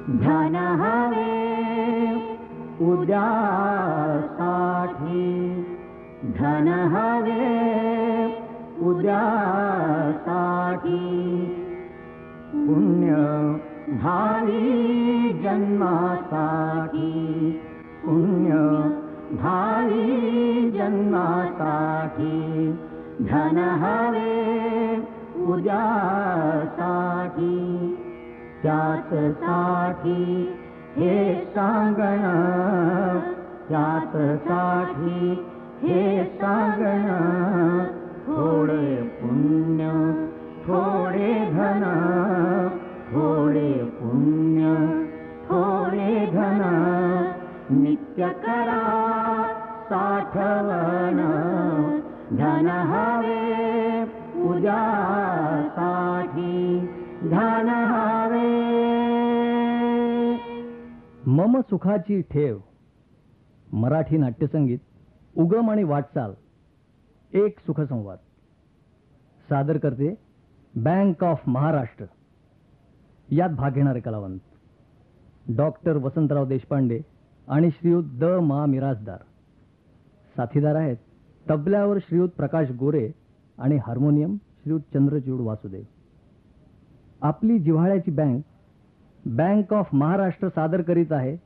धन हवे उद्यासाठी, धन हवे उद्यासाठी, पुण्य भावी जन्मासाठी, पुण्य भावी जन्मासाठी, धन हवे उद्यासाठी, त्याचसाठी हे सांगण, त्याचसाठी हे सांगण, थोडे पुण्य थोडे धन, थोडे पुण्य थोडे धन, नित्य करा साठवण, धन हवे उद्यासाठी, धन हवे. मम सुखाची ठेव. मराठी नाट्यसंगीत उगम आणि वाटचाल एक सुखसंवाद. सादर करते बँक ऑफ महाराष्ट्र. यात भाग घेणारे कलावंत डॉक्टर वसंतराव देशपांडे आणि श्रीयुत द मा मिराजदार. साथीदार आहेत तबल्यावर श्रीयुत प्रकाश गोरे आणि हार्मोनियम श्रीयुत चंद्रचूड वासुदेव. आपली जिव्हाळ्याची बँक बँक ऑफ महाराष्ट्र सादर करीत आहे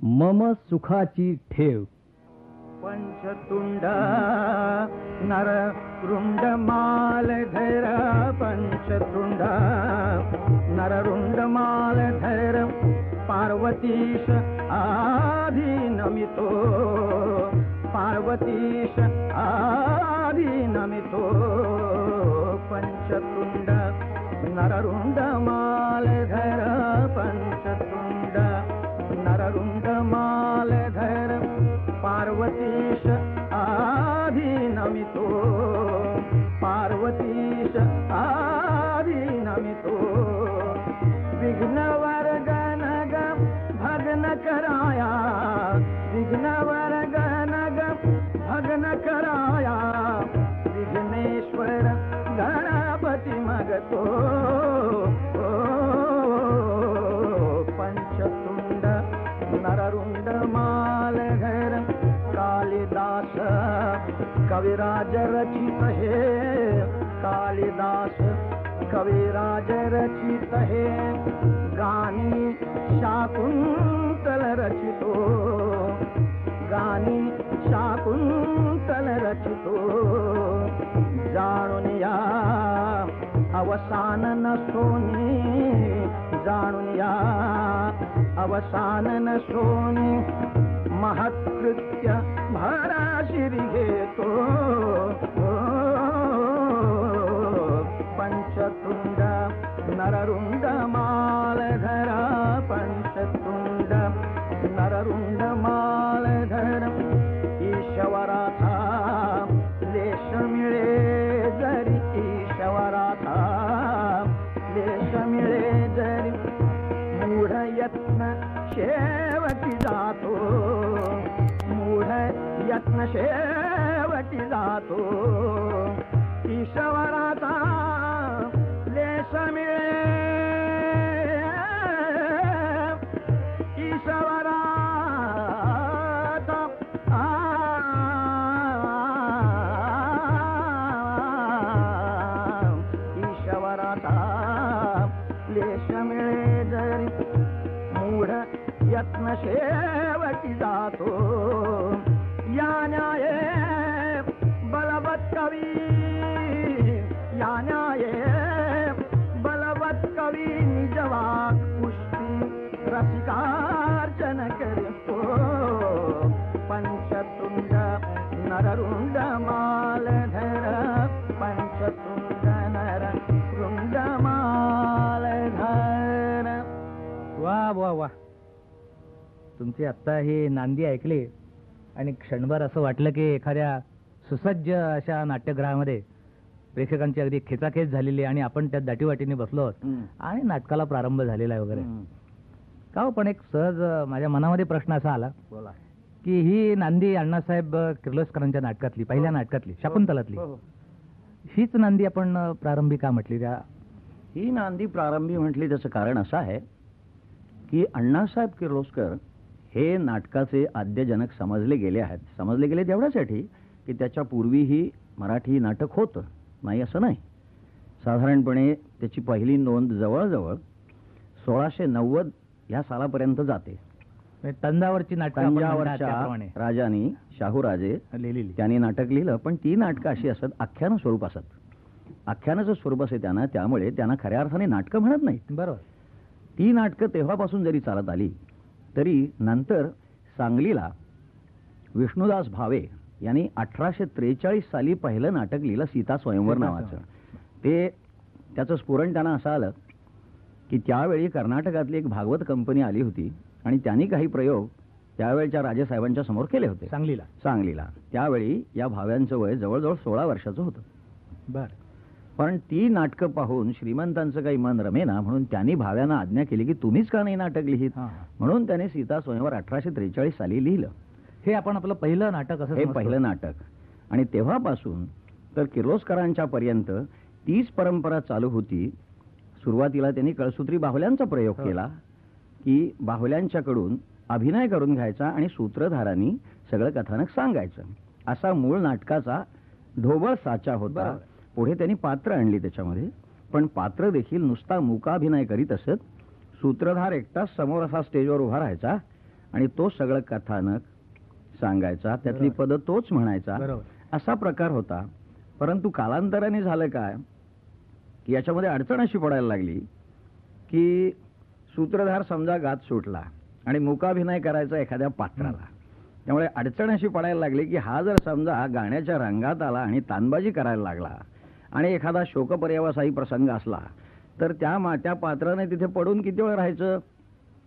मम सुखाची ठेव. पंचतुंड नर रुंड मालधर, पंचतुंड नर रुंड मालधर, पार्वतीश आधीनमितो, पार्वतीश आधीनमितो, पंचतुंड नररुंड मालधर, पंचतुंड नररुंड मालधर, पार्वतीश आधीनमितो, पार्वतीश आधीनमितो, विघ्न वर्गनग भग्न कराया, विघ्न वर्गनग भग्न कराया, विघ्नेश्वर गणपती मगतो, पंचतुंड नररुंड मालधर, कालिदास कविराज रचित हे, कालिदास कविराज रचित हे, गानी शाकुंतल रचितो, गानी शाकुंतल रचितो, जाणून या अवसान नसोनी, जाणून या अवसान नसोनी, महत्कृत्य भराशिरी घेतो, पंचतुंड नररुंड मालधर, पंचतुंड नररुंड मालधर, ईश्वराचा लेश मिळे जरी, ईश्वराचा लेश मिळे जरी, मूढ यत्न शेवटी जातो, मूढ यत्न शेवटी जातो, ईश्वराचा लेश मिळे, ईश्वराचा ईश्वराचा लेश मिळे जरी, मूढ यत्न शेवटी जातो, या न्याये बलवत कवी, या न्याये बलवत कवी, निजवाक पुष्टी रसिकार्चन करितो, पंचतुंड नररुंड मालधर, पंचतुंड नररुंड मालधर. वा वा वा. तुमची आत्ता ही नांदी ऐकली आणि क्षणभर असं वाटलं की एखाद्या सुसज्ज अशा नाट्यगृहामध्ये प्रेक्षकांची अगदी खेचाखेच झालेली आणि आपण त्यात दाटीवाटीने बसलो आहोत आणि नाटकाला प्रारंभ झालेला आहे वगैरे. का हो, पण एक सहज माझ्या मनामध्ये प्रश्न असा आला बोला की ही नांदी अण्णासाहेब किर्लोस्करांच्या नाटकातली, पहिल्या नाटकातली, शाकुंतलातली, हीच नांदी आपण प्रारंभी का म्हटली? त्या ही नांदी प्रारंभी म्हटली त्याचं कारण असं आहे की अण्णासाहेब किर्लोस्कर हे नाटकाचे आद्यजनक समजले गेले आहेत. समजले गेले तेवढ्यासाठी की त्याच्या पूर्वीही मराठी नाटक होतं, नाही असं नाही. साधारणपणे त्याची पहिली नोंद जवळजवळ 1690 या सालापर्यंत जाते. तंजावरची नाटकं आपण म्हणतात तंजावरच्या त्याप्रमाणे राजांनी, शाहूराजे लिहिलेली. त्यांनी नाटक लिहिलं, पण ती नाटकं अशी असत, आख्यानं स्वरूप असत. आख्यानाचं स्वरूप असे त्यांना, त्यामुळे त्यांना खऱ्या अर्थाने नाटकं म्हणत नाहीत. बरोबर. ती नाटकं तेव्हापासून जरी चालत आली तरी नंतर सांगलीला विष्णुदास भावे यांनी 1843 साली पहिलं नाटक लिहिलं, सीता स्वयंवर नावाचं. त्याचं स्फुरण त्यांना असं आलं की त्यावेळी कर्नाटकातली एक भागवत कंपनी आली होती आणि त्यांनी काही प्रयोग त्यावेळच्या राजेसाहेबांच्या समोर केले होते सांगलीला. त्यावेळी या भाव्यांचं वय जवळजवळ 16 वर्षाचं होतं. बर. पण ती नाटकं पाहून श्रीमंतांचं काही मन रमेना, म्हणून त्यांनी भाव्यांना आज्ञा केली की तुम्हीच का नाही नाटक लिहित. म्हणून त्याने सीता स्वयंवर 1843 साली लिहिलं. हे आपण आपलं पहिलं नाटक असं हे पहिलं नाटक. आणि तेव्हापासून तर किर्लोस्करांच्या पर्यंत तीच परंपरा चालू होती. सुरुवातीला त्यांनी कळसूत्री बाहुल्यांचा प्रयोग केला की बाहुल्यांच्याकडून अभिनय करून घ्यायचा आणि सूत्रधारांनी सगळं कथानक सांगायचं, असा मूळ नाटकाचा ढोबळ साचा होता. पुढे त्यांनी पात्र आणली त्याच्यामध्ये, पण पात्र देखील नुसता मुकाभिनय करीत असत. सूत्रधार एकटाच समोर असा स्टेजवर उभा राहायचा आणि तो सगळं कथानक सांगायचा, त्यातली पद तोच म्हणायचा, असा प्रकार होता. परंतु कालांतराने झालं काय की याच्यामध्ये अडचण अशी पडायला लागली की सूत्रधार समजा गात सुटला आणि मुकाभिनय करायचा एखाद्या पात्राला. त्यामुळे अडचण अशी पडायला लागली की हा जर समजा गाण्याच्या रंगात आला आणि तानबाजी करायला लागला आणि एखादा शोकपर्यवसायी प्रसंग असला तर त्या पात्राने तिथे पडून किती वेळ राहायचं.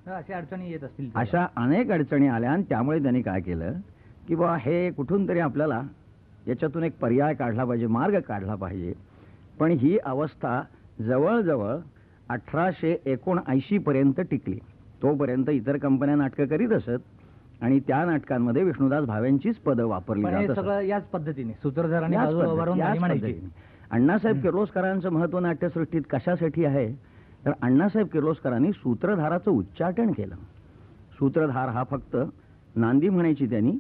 अशा अडचणी येत असतील. अशा अनेक अडचणी आल्या आणि त्यामुळे त्यांनी काय केलं की बा हे कुठून तरी आपल्याला याच्यातून एक पर्याय काढला पाहिजे, मार्ग काढला पाहिजे. पण ही अवस्था जवळजवळ 1879 पर्यंत टिकली. तोपर्यंत इतर कंपन्या नाटकं करीत असत आणि त्या नाटकांमध्ये विष्णुदास भावेंचीच पदं वापरली जात. सगळं याच पद्धतीने सूत्रधार आणि अण्णासाहेब किर्लोस्करांचं महत्व नाट्यसृष्टीत कशासाठी आहे तर अण्णासाहेब किर्लोस्करांनी सूत्रधाराचं उच्चाटन केलं. सूत्रधार हा फक्त नांदी म्हणायची, त्यांनी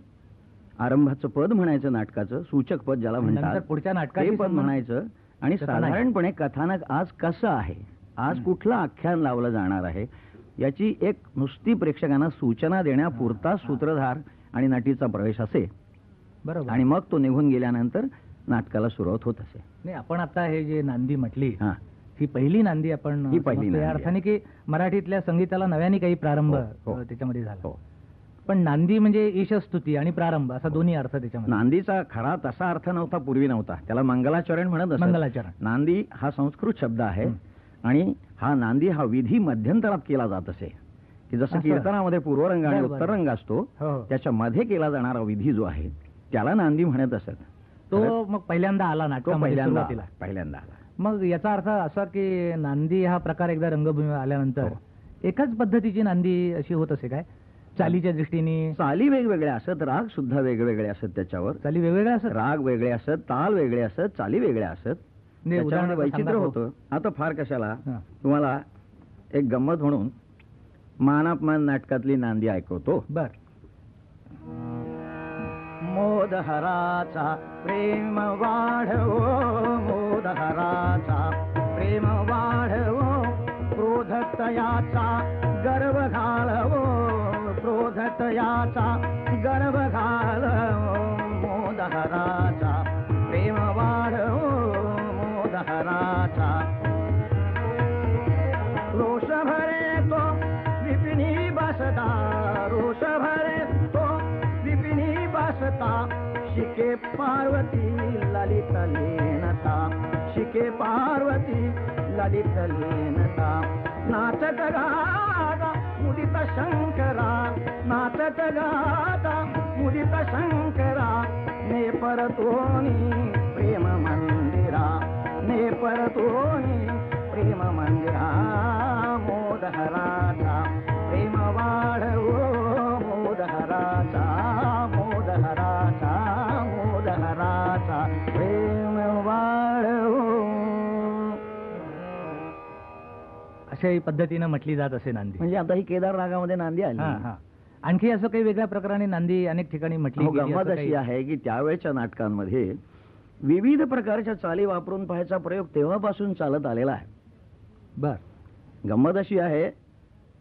आरंभाचं पद म्हणायचं, नाटकाचं सूचक पद ज्याला म्हणतात पुढच्या नाटकाचे पद म्हणायचं आणि साधारणपणे कथानक आज कसं आहे, आज कुठलं आख्यान लावलं जाणार आहे याची एक नुसती प्रेक्षकांना सूचना देण्यापुरता सूत्रधार आणि नटीचा प्रवेश असे. बरोबर. आणि मग तो निघून गेल्यानंतर नाटकाला सुरुवात होत असे. नाही, आपण आता हे जे नांदी म्हटली ही पहिली नांदी आपण या अर्थाने की मराठीतल्या संगीताला नव्याने काही प्रारंभ त्याच्यामध्ये झाला. पण नांदी म्हणजे ईशस्तुती आणि प्रारंभ असा दोन्ही अर्थ त्याच्यामध्ये. नांदीचा खरा तसा अर्थ नव्हता, पूर्वी नव्हता. त्याला मंगलाचरण म्हणत असत. मंगलाचरण. नांदी हा संस्कृत शब्द आहे आणि हा नांदी हा विधी मध्यंतरात केला जात असे की जसं कीर्तनामध्ये पूर्वरंग आणि उत्तररंग असतो त्याच्या मध्ये केला जाणारा विधी जो आहे त्याला नांदी म्हणत असत. तो मग पहिल्यांदा आला नाटकामध्ये, पहिल्यांदा आला. मग याचा अर्थ असा की नांदी हा प्रकार एकदा रंगभूमीवर आल्यानंतर एकाच पद्धतीची नांदी अशी होत असे काय? चालीच्या दृष्टीने चाली वेगवेगळ्या असत, राग सुद्धा वेगवेगळे असत. त्याच्यावर चाली वेगवेगळ्या असत, राग वेगळे असत, ताल वेगळे असत, चाली वेगळ्या असत. त्याच्यामध्ये वैचित्र्य होतं. आता फार कशाला, तुम्हाला एक गंमत म्हणून मानापमान नाटकातली नांदी ऐकवतो. बर. मोदहराचा प्रेम वाढवो, मोदहराचा प्रेम वाढवो, क्रोधतयाचा गर्व घालवो, क्रोधतयाचा गर्व घालवो, मोदहराचा प्रेम वाढवो, मोदहराचा रोष भरे तो विपिनी बसता, रोष भरे तो विपिनी बसता, शिके पार्वती ललित लीनता, शिके पार्वती ललित लीनता, नाचत गाता मुदित शंकरा, नाचत गाता मुदित शंकरा, ने परतोनी प्रेम मंदिरा, ने परतोनी प्रेम मंदिरा, मोदहराचा प्रेम वाढवो, मोदहराचा, मोदहराचा, मोदहराचा प्रेम वाढवो. अशाही पद्धतीनं म्हटली जात असे नांदी. म्हणजे आता ही केदार रागामध्ये नांदी आली. हा हा. आणखी असं काही वेगळ्या प्रकाराने नांदी अनेक ठिकाणी म्हटली अहो, गेली, गंमत असं अशी काही? आहे की त्यावेळेच्या नाटकांमध्ये विविध प्रकारच्या चाली वापरून पाहायचा प्रयोग तेव्हापासून चालत आलेला आहे. बर. गंमत अशी आहे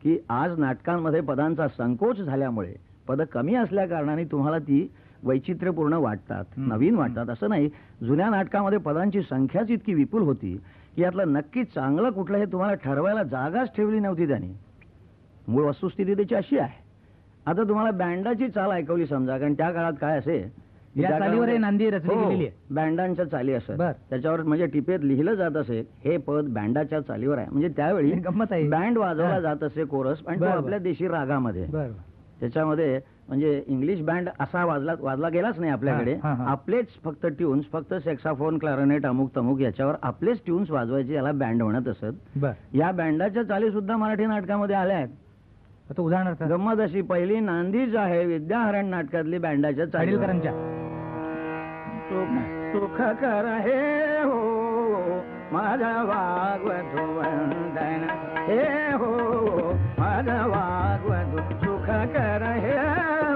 की आज नाटकांमध्ये पदांचा संकोच झाल्यामुळे पद कमी असल्या कारणाने तुम्हाला ती वैचित्र्यपूर्ण वाटतात, नवीन वाटतात. असं नाही, जुन्या नाटकामध्ये पदांची संख्याच इतकी विपुल होती की यातलं नक्की चांगलं कुठलं हे तुम्हाला ठरवायला जागाच ठेवली नव्हती त्यांनी. मूळ वस्तुस्थिती त्याची अशी आहे. आता तुम्हाला बँडाची चाल ऐकवली समजा, कारण त्या काळात काय असे या चालीवर नांदी रचली गेलेली आहे. बँडांच्या चाली असत. बर. त्याच्यावर म्हणजे टिपेत लिहिलं जात असे हे पद बँडाच्या चालीवर आहे. म्हणजे त्यावेळी गंमत आहे. बँड वाजवला हा. जात असे कोरस, आणि तो बर, बर. आपल्या देशी रागामध्ये. बर. त्याच्यामध्ये म्हणजे इंग्लिश बँड असा वाजला गेलाच नाही आपल्याकडे. हा, हा, हा. आपलेच फक्त ट्यून्स, फक्त सेक्साफोन, क्लारनेट, अमुक तमुक याच्यावर आपलेच ट्यून्स वाजवायचे, याला बँड म्हणत असत. बर. या बँडाच्या चाली सुद्धा मराठी नाटकामध्ये आल्या आहेत. आता उदाहरणार्थ गंमत अशी, पहिली नांदीच आहे विद्याहरण नाटकातली बँडाच्या चाली. खाडीलकरांच्या. सुख कर हे हो माझा वागवधू वंदन, हे हो माझा वागवधू सुख कर हे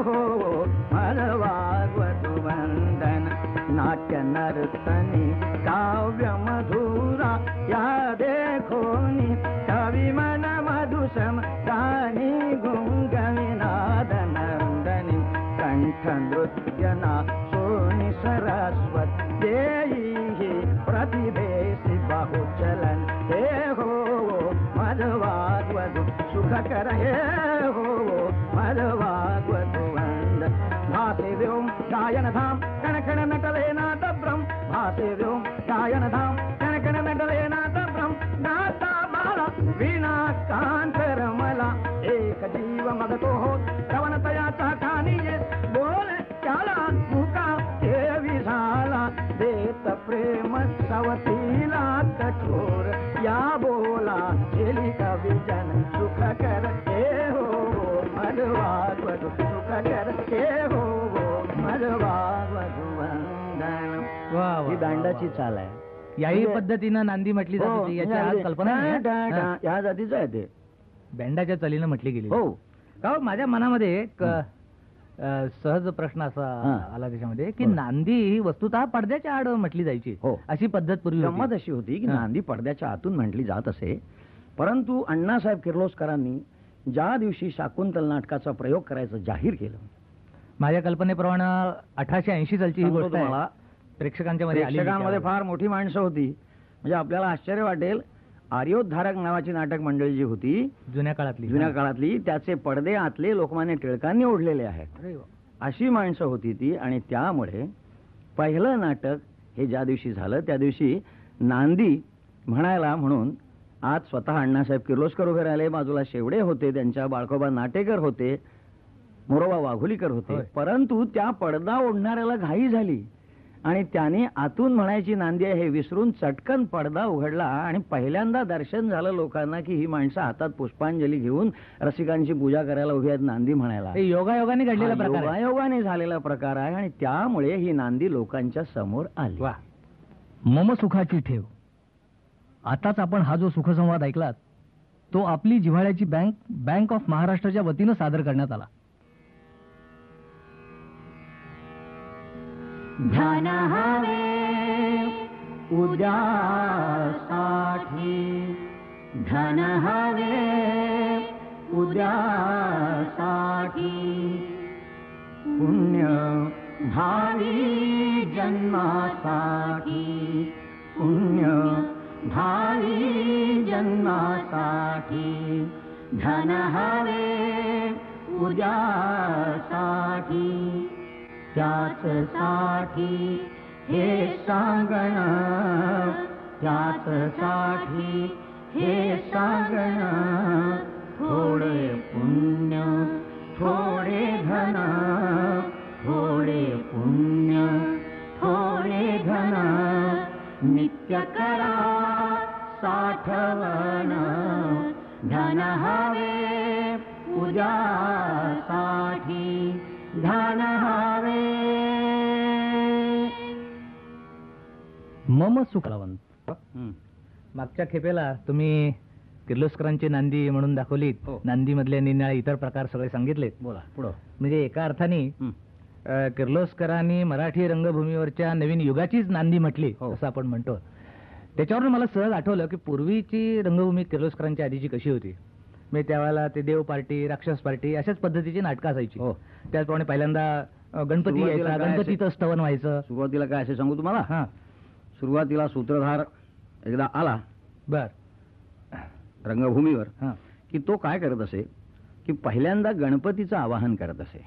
हो माझा वागवधू वंदन. नाट्य नर्तनी काव्य मधुरा या देखोनी कवी मन मधुसम गाणी गुंगविनाद नंदनी. कंठ नृत्यना सोनी सरस्वत देई प्रतिभेसी बाहुचलन, हे हो मद वागवधू सुख कर हे हो मद वागवधू वंद. भासे व्योम गायन धाम कणकण नटले नाद ब्रह्म, भासे व्योम गायन धाम कणकण नटले नाद ब्रह्म. गाता बाळा वीणा कांतर मला एक जीव मगतो हो रवणतयाचा खानी बोल त्याला मुका देवी झाला देत प्रेम सवतीला कठोर. या बोला केली कविजन सुख कर हे हो मद वागवधू सुख कर हे हो मद वागवधू वंदन. वा, वा, ही वा, बँडाची वा. चाल आहे. याही म्हणजे- पद्धतीनं नांदी म्हटली जात हो, होती. याची म्हणजे आज कल्पना नाही, हा? या जातीचं आहे ते. बँडाच्या चालीनं म्हटली गेली. हो. का हो, माझ्या मनामध्ये एक सहज प्रश्न असा हा. आला त्याच्यामध्ये की बोला. नांदी ही वस्तुतः पडद्याच्या आड म्हटली जायची. हो. अशी पद्धत पूर्वी होती. गंमत अशी होती की हा. नांदी पडद्याच्या आतून म्हटली जात असे, परंतु अण्णासाहेब किर्लोस्करांनी ज्या दिवशी शाकुंतल नाटकाचा प्रयोग करायचं जाहीर केलं, माझ्या कल्पनेप्रमाणे 1880 सालची ही सांगतो गोष्ट आहे. तुम्हाला, प्रेक्षकांच्या मध्ये आलेली प्रेक्षकांमध्ये त्यावेळी. फार मोठी माणसं होती. म्हणजे आपल्याला आश्चर्य वाटेल, आर्योद्धारक नावाची नाटक मंडळी जी होती जुन्या काळातली. जुन्या हा. काळातली, त्याचे पडदे आतले लोकमान्य टिळकांनी ओढलेले आहेत. अरे वा. अशी माणसं होती ती. आणि त्यामुळे पहिलं नाटक हे ज्या दिवशी झालं त्या दिवशी नांदी म्हणायला म्हणून आज स्वतः अण्णासाहेब किर्लोस्कर उभे राहिले, बाजूला शेवडे होते, त्यांच्या बाळकोबा नाटेकर होते, मोरोबा वाघोलीकर होते. होय. परंतु त्या पडदा ओढणाऱ्याला घाई झाली आणि त्याने आतून म्हणायची नांदी आहे हे विसरून चटकन पडदा उघडला आणि पहिल्यांदा दर्शन झालं लोकांना की ही माणसं हातात पुष्पांजली घेऊन रसिकांची पूजा करायला उभी आहेत नांदी म्हणायला. हे योगायोगाने घडलेला हा, प्रकार आहे. योगायोगाने झालेला प्रकार आहे आणि त्यामुळे ही नांदी लोकांच्या समोर आली. वा. मम सुखाची ठेव. आताच आपण हा जो सुखसंवाद ऐकलात तो आपली जिव्हाळ्याची बँक ऑफ महाराष्ट्राच्या वतीनं सादर करण्यात आला. धन हवे उद्यासाठी, धन हवे उद्यासाठी, पुण्य भावी जन्मासाठी, पुण्य भावी जन्मासाठी, धन हवे उद्यासाठी. त्याचसाठी हे सांगण, त्याचसाठी हे सांगण, थोडे पुण्य थोडे धन, थोडे पुण्य थोडे धन, नित्य करा साठवण, धन हवे उद्यासाठी, धन हवे. मम सुखवंत. हं. मागच्या खेपेला तुम्ही किर्लोस्करांची नांदी म्हणून दाखवलीत, हो. नांदीमधले निरनिराळे इतर प्रकार सगळे सांगितलेत. बोला पुढं. म्हणजे एका अर्थाने किर्लोस्करांनी मराठी रंगभूमीवरच्या नवीन युगाचीच नांदी म्हटली हो. असं आपण म्हणतो. त्याच्यावरून मला सहज आठवलं की पूर्वीची रंगभूमी किर्लोस्करांच्या आधीची कशी होती. म्हणजे त्यावेळेला ते देव पार्टी, राक्षस पार्टी अशाच पद्धतीची नाटकं असायची. हो. त्याचप्रमाणे पहिल्यांदा गणपती सुरुवातीला यायचा, काय गणपतीचं स्तवन व्हायचं. सुरुवातीला काय असे सांगू तुम्हाला. हा सुरुवातीला सूत्रधार एकदा आला बर रंगभूमीवर हा की तो काय करत असे की पहिल्यांदा गणपतीचं आवाहन करत असे.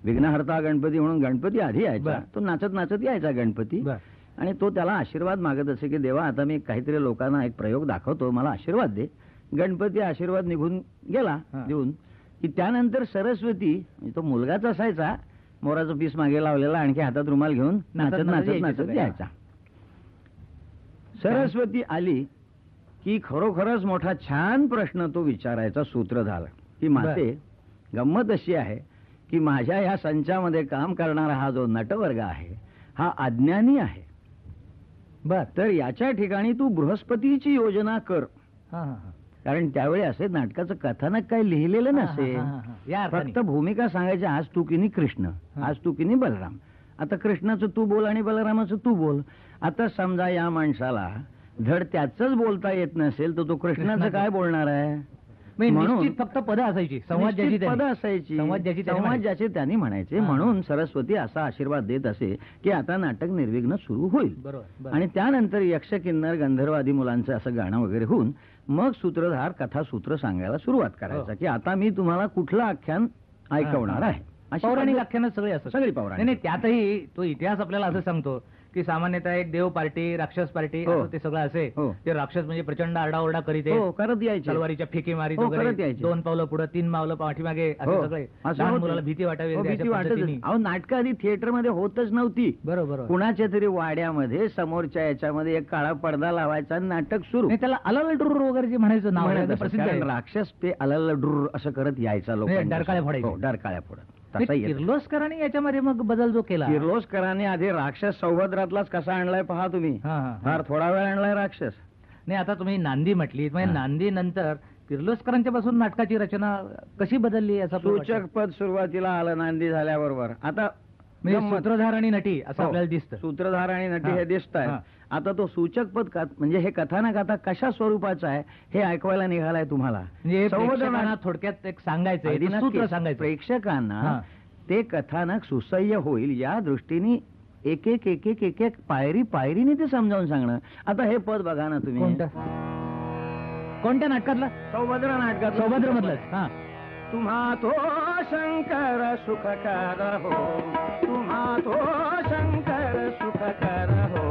विघ्नहर्ता गणपती म्हणून गणपती आधी यायचा. बर. तो नाचत नाचत यायचा गणपती. बर आणि तो त्याला आशीर्वाद मागत असे की देवा आता मी काहीतरी लोकांना एक प्रयोग दाखवतो, मला आशीर्वाद दे. गणपती आशीर्वाद निघून गेला हा. देऊन की त्यानंतर सरस्वती, म्हणजे तो मुलगाच असायचा, मोराचं पीस मागे लावलेला, आणखी हातात रुमाल घेऊन नाचत नाचत नाचत यायचा. सरस्वती आली की खरोखरच मोठा छान प्रश्न तो विचारायचा सूत्रधार की माते, गंमत अशी आहे की माझ्या ह्या संचामध्ये काम करणारा हा जो नटवर्ग आहे हा अज्ञानी आहे. बर तर याच्या ठिकाणी तू बृहस्पतीची योजना कर. हा हा हा कारण त्यावेळी असे नाटकाचं कथानक काही लिहिलेलं नसेल. हा, हा, हा. या अर्थाने. फक्त भूमिका सांगायची, आज तू किनी कृष्ण, हा. आज तू किनी बलराम. आता कृष्णाचं तू बोल आणि बलरामाचं तू बोल. आता समजा या माणसाला धड त्याचंच बोलता येत नसेल तर तो कृष्णाचं काय बोलणार आहे. म्हणजे म्हणून निश्चित फक्त पदं असायची, संवाद ज्याची निश्चित पदं त्याने. असायची, संवाद ज्याची त्याने संवाद म्हणायचे. ज्याचे त्यांनी म्हणायचे. हा. म्हणून सरस्वती असा आशीर्वाद देत असे की आता नाटक निर्विघ्न सुरू होईल. बरोबर, बरोबर. आणि त्यानंतर यक्ष किन्नर गंधर्वादी मुलांचं असं गाणं वगैरे होऊन मग सूत्रधार कथासूत्र सांगायला सुरुवात करायचा हो. की आता मी तुम्हाला कुठलं आख्यान ऐकवणार आहे. अशी पौराणिक पद्धत- आख्यानं सगळे असतात. सगळी पौराणिक. नाही नाही, त्यातही तो इतिहास आपल्याला असं सांगतो की सामान्यतः एक देव पार्टी, राक्षस पार्टी हो. असं ते सगळं असे. हो. ते राक्षस म्हणजे प्रचंड आरडाओरडा करीत हो आहेत. करत यायचे. तलवारीच्या फेकी मारीत हो, करत वगैरे, यायचे. 2 पावलं पुढे 3 पावलं पाठीमागे असे हो. सगळे. असं लहान होतं. मुलाला भीती वाटावी हो, अशा भीती वाटतच. पद्धतीने. अहो नाटकं आधी थिएटरमध्ये होतच नव्हती. बरोबर कुणाच्या तरी वाड्यामध्ये समोरच्या याच्यामध्ये एक काळा पडदा लावायचा आणि नाटक सुरू. नाही, त्याला अललडुर वगैरे जे म्हणायचं नाव आहे, म्हणत ते असत. प्रसिद्ध कारण आहे. राक्षस ते अललडुर असं करत यायचा लोक. डरकाळ्या फोडायचे. डरकाळ्या फोडत तसा नाही, येत. किर्लोस्करांनी याच्यामध्ये मग बदल जो केला. किर्लोस्करांनी आधी राक्षस सौभद्रातलाच कसा आणलाय पहा तुम्ही. हा, हा, हा. फार थोडा वेळ आणलाय राक्षस. नाही, आता तुम्ही नांदी म्हटली, म्हणजे हा. नांदी नंतर किर्लोस्करांच्या पासून नाटकाची रचना कशी बदलली याचा सूचक पद सुरुवातीला आलं नांदी झाल्याबरोबर. आता म्हणजे गंमत. सूत्रधार आणि नटी असं हो. आपल्याला दिसतं. सूत्रधार आणि नटी हा. हे दिसत हा. आहेत. आता तो सूचक पद म्हणजे हे कथानक आता कशा स्वरूपाचं आहे हे ऐकवायला निघालाय तुम्हाला. म्हणजे संवादनात- प्रेक्षकांना थोडक्यात एक सांगायचं, अगदी एक सूत्र नक्कीच. सांगायचं. प्रेक्षकांना हा. ते कथानक सुसह्य होईल या दृष्टीने एक एक एक एक एक एक पायरी पायरीने ते समजावून सांगणं. आता हे पद बघा ना तुम्ही. कोणत्या नाटकातलं? सौभद्र नाटकात सौभद्र मधलं. हा तुम्हा तो शंकर सुखकर हो, तुम्हा तो शंकर सुखकर हो.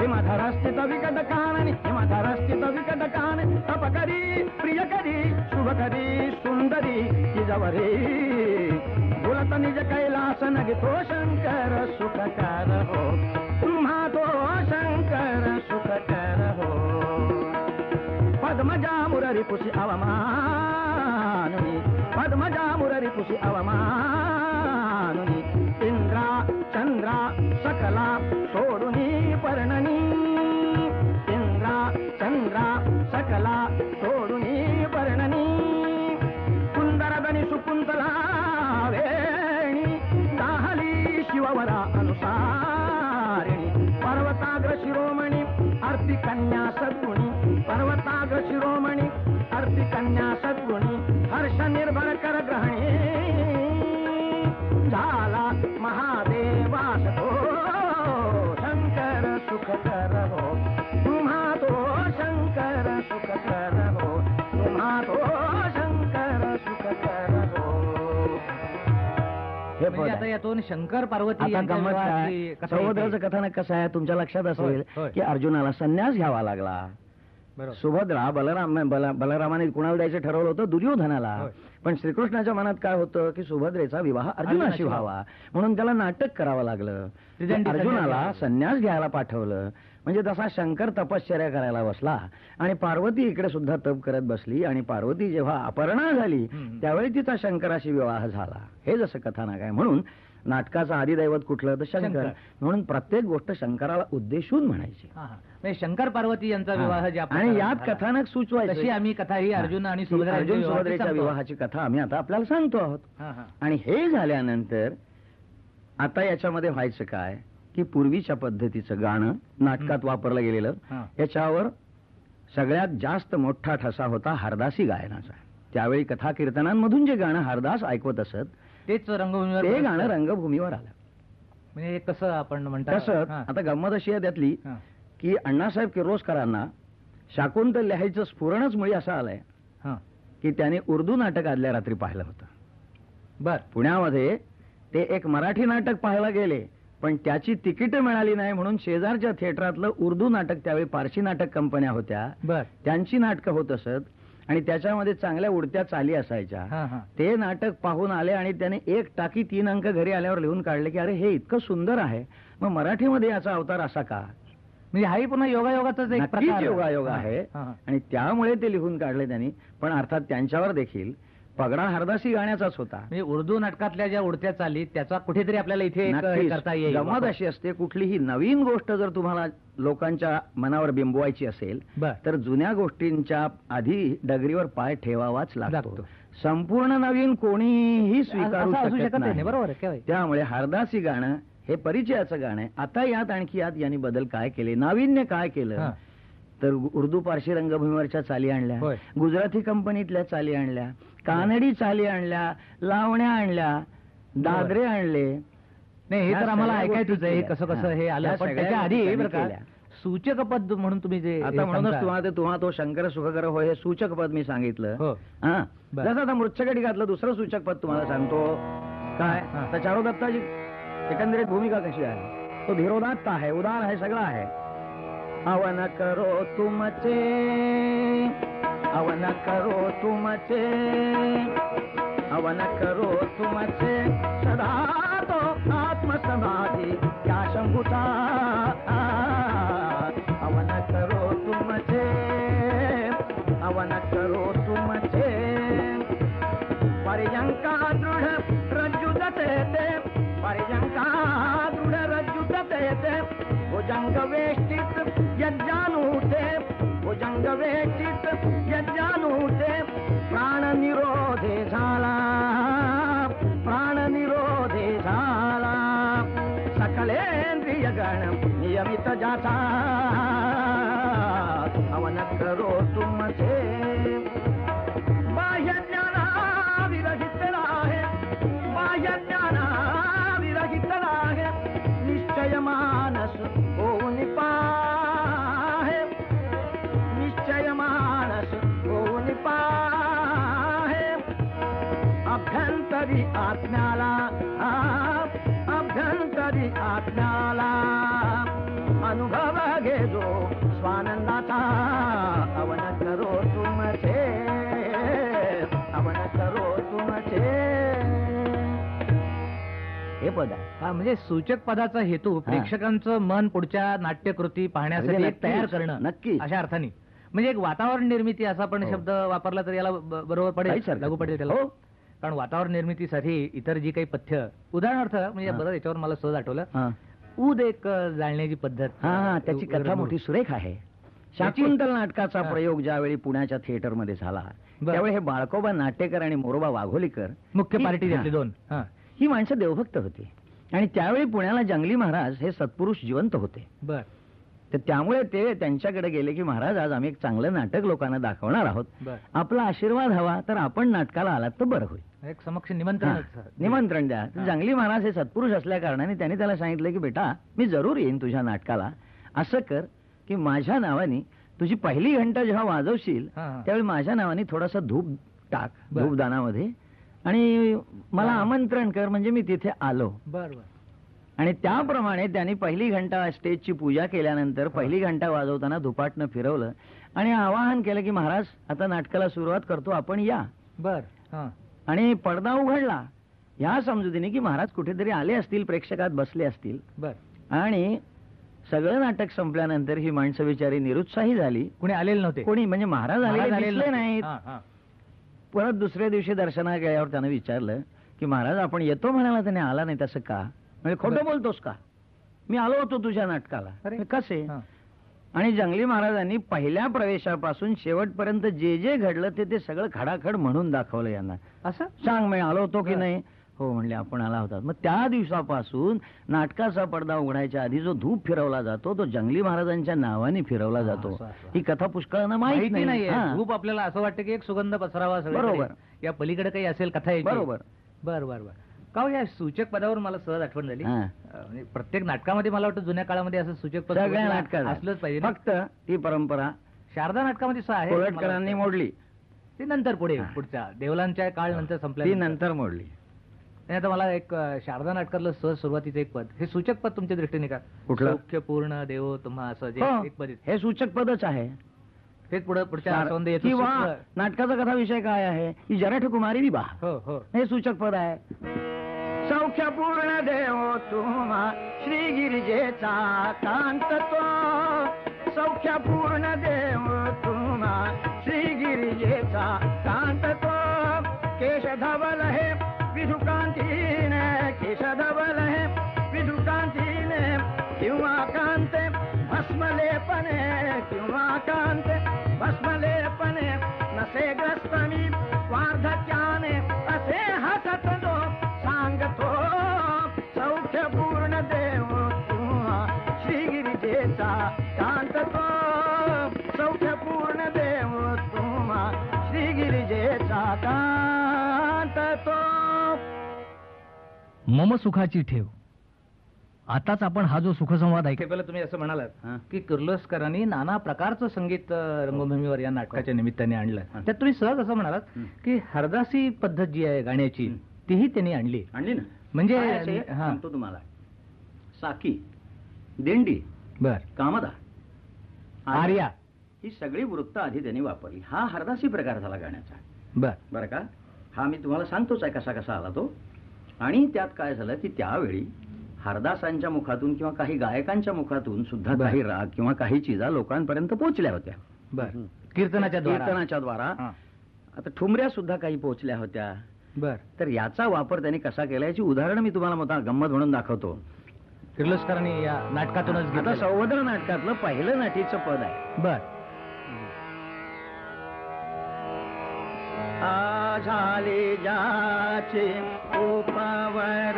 हिमधरस्थित विकट कान, हिमधरस्थित विकट कान, तप करी प्रिय करी शुभ करी सुंदरी जिजवरी, बोलत निज कैलास नगे तो शंकर सुखकर हो, तुम्हा तो शंकर सुखकर हो. पद्मजा मुररी पुषी अवमानुनी, पद्मजा मुररी पुषी अवमानुनी, इंद्रा चंद्रा सकला सोडुनी पर्णनी, इंद्रा चंद्रा सकला सोडुनी पर्णनी, कुंदरदनी सुकुंतला वेणी, दाहली शिववरा अनुसारिणी, पर्वताग्र शिरोमणी आरती कन्या सद्गुणी, पर्वताग्र शिरोमणी आरती कन्या सद्गुणी, हर्ष निर्भर कर ग्रहणी, झाला महादेवास तो शंकर सुखकर हो, तुम्हा तो शंकर सुखकर हो, तुम्हा तो शंकर सुखकर हो. हे म्हणजे पद आता आहे. यातून शंकर पार्वती आता यांच्या गंमत विवाहाची काय, कथा येते. सौभद्राचं कथानक कसं आहे तुमच्या लक्षात असेल होय, होय. की अर्जुनाला संन्यास घ्यावा लागला. बरोबर. सुभद्रा बलरामाने कुणाला द्यायचं ठरवलं होतं? दुर्योधनाला. होय. पण श्रीकृष्णाच्या मनात काय होतं की सुभद्रेचा विवाह अर्जुनाशी अर्जुनाशी व्हावा, म्हणून त्याला नाटक करावं लागलं. त्रिदंडी अर्जुनाला संन्यास संन्यास घ्यायला पाठवलं. म्हणजे तसा शंकर तपश्चर्या करायला बसला आणि पार्वती इकडे सुद्धा तप करत बसली आणि पार्वती जेव्हा अपर्णा झाली हम्म. त्यावेळी तिचा शंकराशी विवाह झाला. हे जसं कथानक आहे. म्हणून नाटकाचं आदिदैवत कुठलं तर शंकर शंकर. म्हणून प्रत्येक गोष्ट शंकराला उद्देशून म्हणायची. म्हणजे शंकर पार्वती यांचा विवाह ज्या आणि प्रकारे यात झाला, कथानक तशी सुचवायची. आम्ही कथा ही अर्जुन आणि सुभद्रा यांच्या अर्जुन विवाहाची सुभद्रेच्या सांगतो. विवाहाची कथा आम्ही आता आपल्याला सांगतो आहोत. हा, हा. आणि हे झाल्यानंतर आता याच्यामध्ये व्हायचं काय की पूर्वीच्या पद्धतीचं गाणं नाटकात वापरलं गेलेलं हा. याच्यावर सगळ्यात जास्त मोठा ठसा होता हरदासी गायनाचा. त्यावेळी कथा कीर्तनांमधून जे गाणं हरदास ऐकवत असत तेच रंगभूमीवर ते गाणं रंगभूमीवर आलं. म्हणजे कसं आपण म्हणतो तसंच आता गंमत अशी आहे त्यातली की अण्णासाहेब किर्लोस्करांना शाकुंतल लिहायचं स्फुरणच मुळी असं आलंय की त्याने उर्दू नाटक आदल्या रात्री पाहिलं होतं. बर पुण्यामध्ये ते एक मराठी नाटक पाहायला गेले पण त्याची तिकीटं मिळाली नाही म्हणून शेजारच्या थिएटरातलं उर्दू नाटक, त्यावेळी पारशी नाटक कंपन्या होत्या, बर त्यांची नाटकं होत असत आणि त्याच्यामध्ये चांगल्या उडत्या चाली असायच्या. हा, हा. ते नाटक पाहून आले आणि त्याने 1 टाकी 3 अंक घरी आल्यावर लिहून काढले की अरे हे इतकं सुंदर आहे, मग मराठीमध्ये याचा अवतार असा का. म्हणजे हाही पुन्हा योगायोगाचाच एक नक्कीच प्रकार योगायोग आहे हा, हा. आणि त्यामुळे ते लिहून काढले त्यांनी. पण अर्थात त्यांच्यावर देखील पगडा हरदासी गाण्याचाच होता. म्हणजे उर्दू नाटकातल्या ज्या उडत्या चाली त्याचा कुठेतरी आपल्याला इथे एक हे नक्कीच. करता येईल. गंमत अशी असते कुठलीही नवीन गोष्ट जर तुम्हाला लोकांच्या मनावर बिंबवायची असेल बर तर जुन्या गोष्टींच्या आधी डगरीवर पाय ठेवावाच लागतो. लागतो. संपूर्ण नवीन कोणीही स्वीकारू असं असू शकत शकत नाही, नाही. बरोबर आहे, केव्हा? त्यामुळे हरदासी गाणं हे परिचयाचं गाणं आहे. आता यात आणखी यात यांनी बदल काय केले, नाविन्य काय केलं हा. तर उर्दू पारशी रंगभूमीवरच्या चाली आणल्या, होय. गुजराती कंपनीतल्या चाली आणल्या, कानडी चाली आणल्या, लावण्या आणल्या, दादरे आणले. नाही हे ह्या तर आम्हाला सगळ्या ऐकायचंच गोष्टी आहे हे केल्या. कसं कसं हा. हे आलं. ह्या पण सगळ्या त्याच्या आधी गोष्टी बरं का केल्या. सूचक पद म्हणून तुम्ही जे आता हे म्हणूनच सांगता. तुम्हाला तो शंकर सुखकर होय हे सूचक पद मी सांगितलं. हो. हा. बर. जसं आता मृच्छकटिकातलं दुसरं सूचक पद तुम्हाला सांगतो काय. हा. तर चारुदत्ताची एकंदरीत भूमिका कशी आहे, तो धीरोदात्त आहे, उदार आहे, सगळं आहे. अवन करो तुमचे, अवन करो तुमचे, अवन करो तुमचे, सदा तो आत्मसमाधी क्या शंभुता. अवन करो तुमचे, अवन करो तुमचे, पर्यंका दृढ रज्जुदते ते, पर्यंका दृढ रज्जुदते ते, भुजंग वेष्टित यज्ञानुते, भुजंग वेष्टित यज्ञानुते, प्राण निरोधे झाला, प्राण निरोधे झाला, सकलेंद्रिय गण नियमित जाता. अवन करो तुमचे, बाह्य ज्ञाना विरहित आहे, बाह्य ज्ञाना विरहित आहे, निश्चय मानस होऊन पाहे, निश्चय मानस होऊन पाहे, अभ्यंतरी आत्म्याला, अभ्यंतरी आत्म्याला अनुभव घे जो स्वानंदाचा. अवन करो तुमचे, अवन करो तुमचे, हे पद आहे. हा म्हणजे सूचक पदाचा हेतू प्रेक्षकांचं मन पुढच्या नाट्यकृती पाहण्यासाठी अगदी एक तयार नक्कीच, करणं नक्कीच. अशा अर्थाने. म्हणजे एक वातावरण निर्मिती असा पण हो. शब्द वापरला तर याला बरोबर पडेल, काहीच हरकत लागू पडेल नाही. त्याला. हो. कारण वातावरण निर्मितीसाठी इतर जी काही पथ्य, उदाहरणार्थ म्हणजे हा. बरं याच्यावर मला सहज आठवलं, हा. ऊद एक जाळण्याची पद्धत. हा, त्याची कथा मोठी सुरेख आहे. शाकुंतल नाटकाचा हा. प्रयोग ज्यावेळी पुण्याच्या थिएटरमध्ये झाला बरं. त्यावेळी हे बाळकोबा नाटेकर आणि मोरोबा वाघोलीकर मुख्य ही- पार्टी हा. त्यातली दोन. हा. ही माणसं देवभक्त होती आणि त्यावेळी पुण्याला जंगली महाराज हे सत्पुरुष जिवंत होते. बर तर त्यामुळे ते त्यांच्याकडे गेले की महाराज आज आम्ही एक चांगलं नाटक लोकांना दाखवणार आहोत, बर आपला आशीर्वाद हवा तर आपण नाटकाला आलात तर बरं होईल. एक समक्ष हा, निमंत्रण. निमंत्रण द्या. हा. जंगली महाराज हे सत्पुरुष असल्या कारणाने त्यांनी त्याला सांगितलं की बेटा मी जरूर येईन तुझ्या नाटकाला. असं कर की माझ्या नावाने तुझी पहिली घंटा जेव्हा वाजवशील हा, हा. त्यावेळी माझ्या नावाने थोडासा धूप टाक बर. धूपदानामध्ये आणि मला हा. आमंत्रण कर म्हणजे मी तिथे आलो. बर बर आणि त्याप्रमाणे त्यांनी पहिली घंटा स्टेजची पूजा केल्यानंतर पहिली घंटा वाजवताना धुपाटनं फिरवलं आणि आवाहन केलं की महाराज आता नाटकाला सुरुवात करतो, आपण या. बर. हा. आणि पडदा उघडला ह्या समजुतीने की महाराज कुठेतरी आले असतील, प्रेक्षकात बसले असतील. बर. आणि सगळं नाटक संपल्यानंतर ही माणसं बिचारी निरुत्साही झाली. कुणी आलेले नव्हते. कोणी म्हणजे महाराज महाराज आलेले आलेले दिसले नव्हते. नाहीत. हा, हा. परत दुसऱ्या दिवशी दर्शनाला गेल्यावर त्यानं विचारलं की महाराज आपण येतो म्हणाला त्याने आला नाही, तसं का? म्हणजे खोटं बोलतोस का? मी आलो होतो तुझ्या नाटकाला. अरे. कसे? हा. आणि जंगली महाराजांनी पहिल्या प्रवेशापासून शेवटपर्यंत जे जे घडलं ते सगळं खडाखड म्हणून दाखवलं यांना. असं सांग मी आलो होतो की हा. नाही? हो म्हणले आपण आला होता. मग त्या दिवसापासून नाटकाचा पडदा उघडायच्या आधी जो धूप फिरवला जातो तो जंगली महाराजांच्या नावाने फिरवला जातो. असं, असं. ही कथा पुष्कळांना माहिती माहिती नाही. नाहीये. हा. खूप आपल्याला असं वाटतं की एक सुगंध पसरावा सगळीकडे. बरोबर. या पलीकडे काही असेल कथा याची. बरोबर. बर बर बर. का हो, या सूचक पदावर मला सहज आठवण झाली. हा. म्हणजे प्रत्येक नाटकामध्ये मला वाटतं जुन्या काळामध्ये असं सूचक पद सगळ्या नाटकात असलंच पाहिजे ना? फक्त ती परंपरा शारदा नाटकामध्ये असं आहे. कोळटकरांनी मोडली. ते नंतर पुढे हा. पुढच्या देवलांच्या काळ नंतर ती संपल्या. नंतर मोडली. आणि आता मला एक शारदा नाटकातलं सहज सुरुवातीचं एक पद, हे सूचक पद तुमच्या दृष्टीने का? कुठलं? सौख्यपूर्ण देवो तुम्हा असं जे हो, एक पद आहे. हे सूचक पदच आहे. हेच पुढच्या आसवंद येतो. किंवा सूत्र- नाटकाचा कथा विषय काय आहे? ही जराठ कुमारी विवाह, हो हो. हे सूचक पद आहे. सौख्यपूर्ण देव तुम्हा श्री गिरिजेचा कांत तो, सौख्यपूर्ण देव तुम्हा श्री गिरिजेचा कांत तो, केश धवल हे विधुकांतीने, केश धवल हे विधुकांतीने, किंवा कांते भस्मलेपने, किंवा कांते भस्मलेपने, नसे ग्रस्त मी वार्धक्याने, असे हसत जो सांगतो, सौख्यपूर्ण देव तुम्हा श्री गिरिजेचा कांत तो, सौख्यपूर्ण देव तुम्हा श्री गिरिजेचा कांत तो. मम सुखाची ठेव. आताच आपण हा जो सुखसंवाद ऐकला पहिलं तुम्ही असं म्हणालात हा. की किर्लोस्करांनी नाना प्रकारचं संगीत रंगभूमीवर या नाटकाच्या निमित्ताने आणलं. हा. त्यात तुम्ही सहज असं म्हणालात हं. की हरदासी पद्धत जी आहे गाण्याची हं. तीही त्यांनी आणली. आणली ना? म्हणजे काय असे? हा. सांगतो तुम्हाला. साकी, दिंडी, बर. कामदा, आर्या. ही सगळी वृत्त आधी त्यांनी वापरली. हा हरदासी प्रकार झाला गाण्याचा. बर. बरं का? हा मी तुम्हाला सांगतोच आहे कसा कसा आला तो. आणि त्यात काय झालं की त्यावेळी हरदासांच्या मुखातून किंवा काही गायकांच्या मुखातून सुद्धा बरं. काही राग किंवा काही चिजा लोकांपर्यंत पोहोचल्या होत्या. बर. कीर्तनाच्या द्वारा. कीर्तनाच्या द्वारा. हा. आता ठुमऱ्या सुद्धा काही पोहोचल्या होत्या. बर. तर याचा वापर त्यांनी कसा केला याची उदाहरणं मी तुम्हाला गंमत म्हणून दाखवतो. किर्लोस्करांनी या नाटकातूनच आता घेतलेलं. सौभद्र नाटकातलं पहिलं नाटीचं पद आहे. बर. झाले जाचे उपवर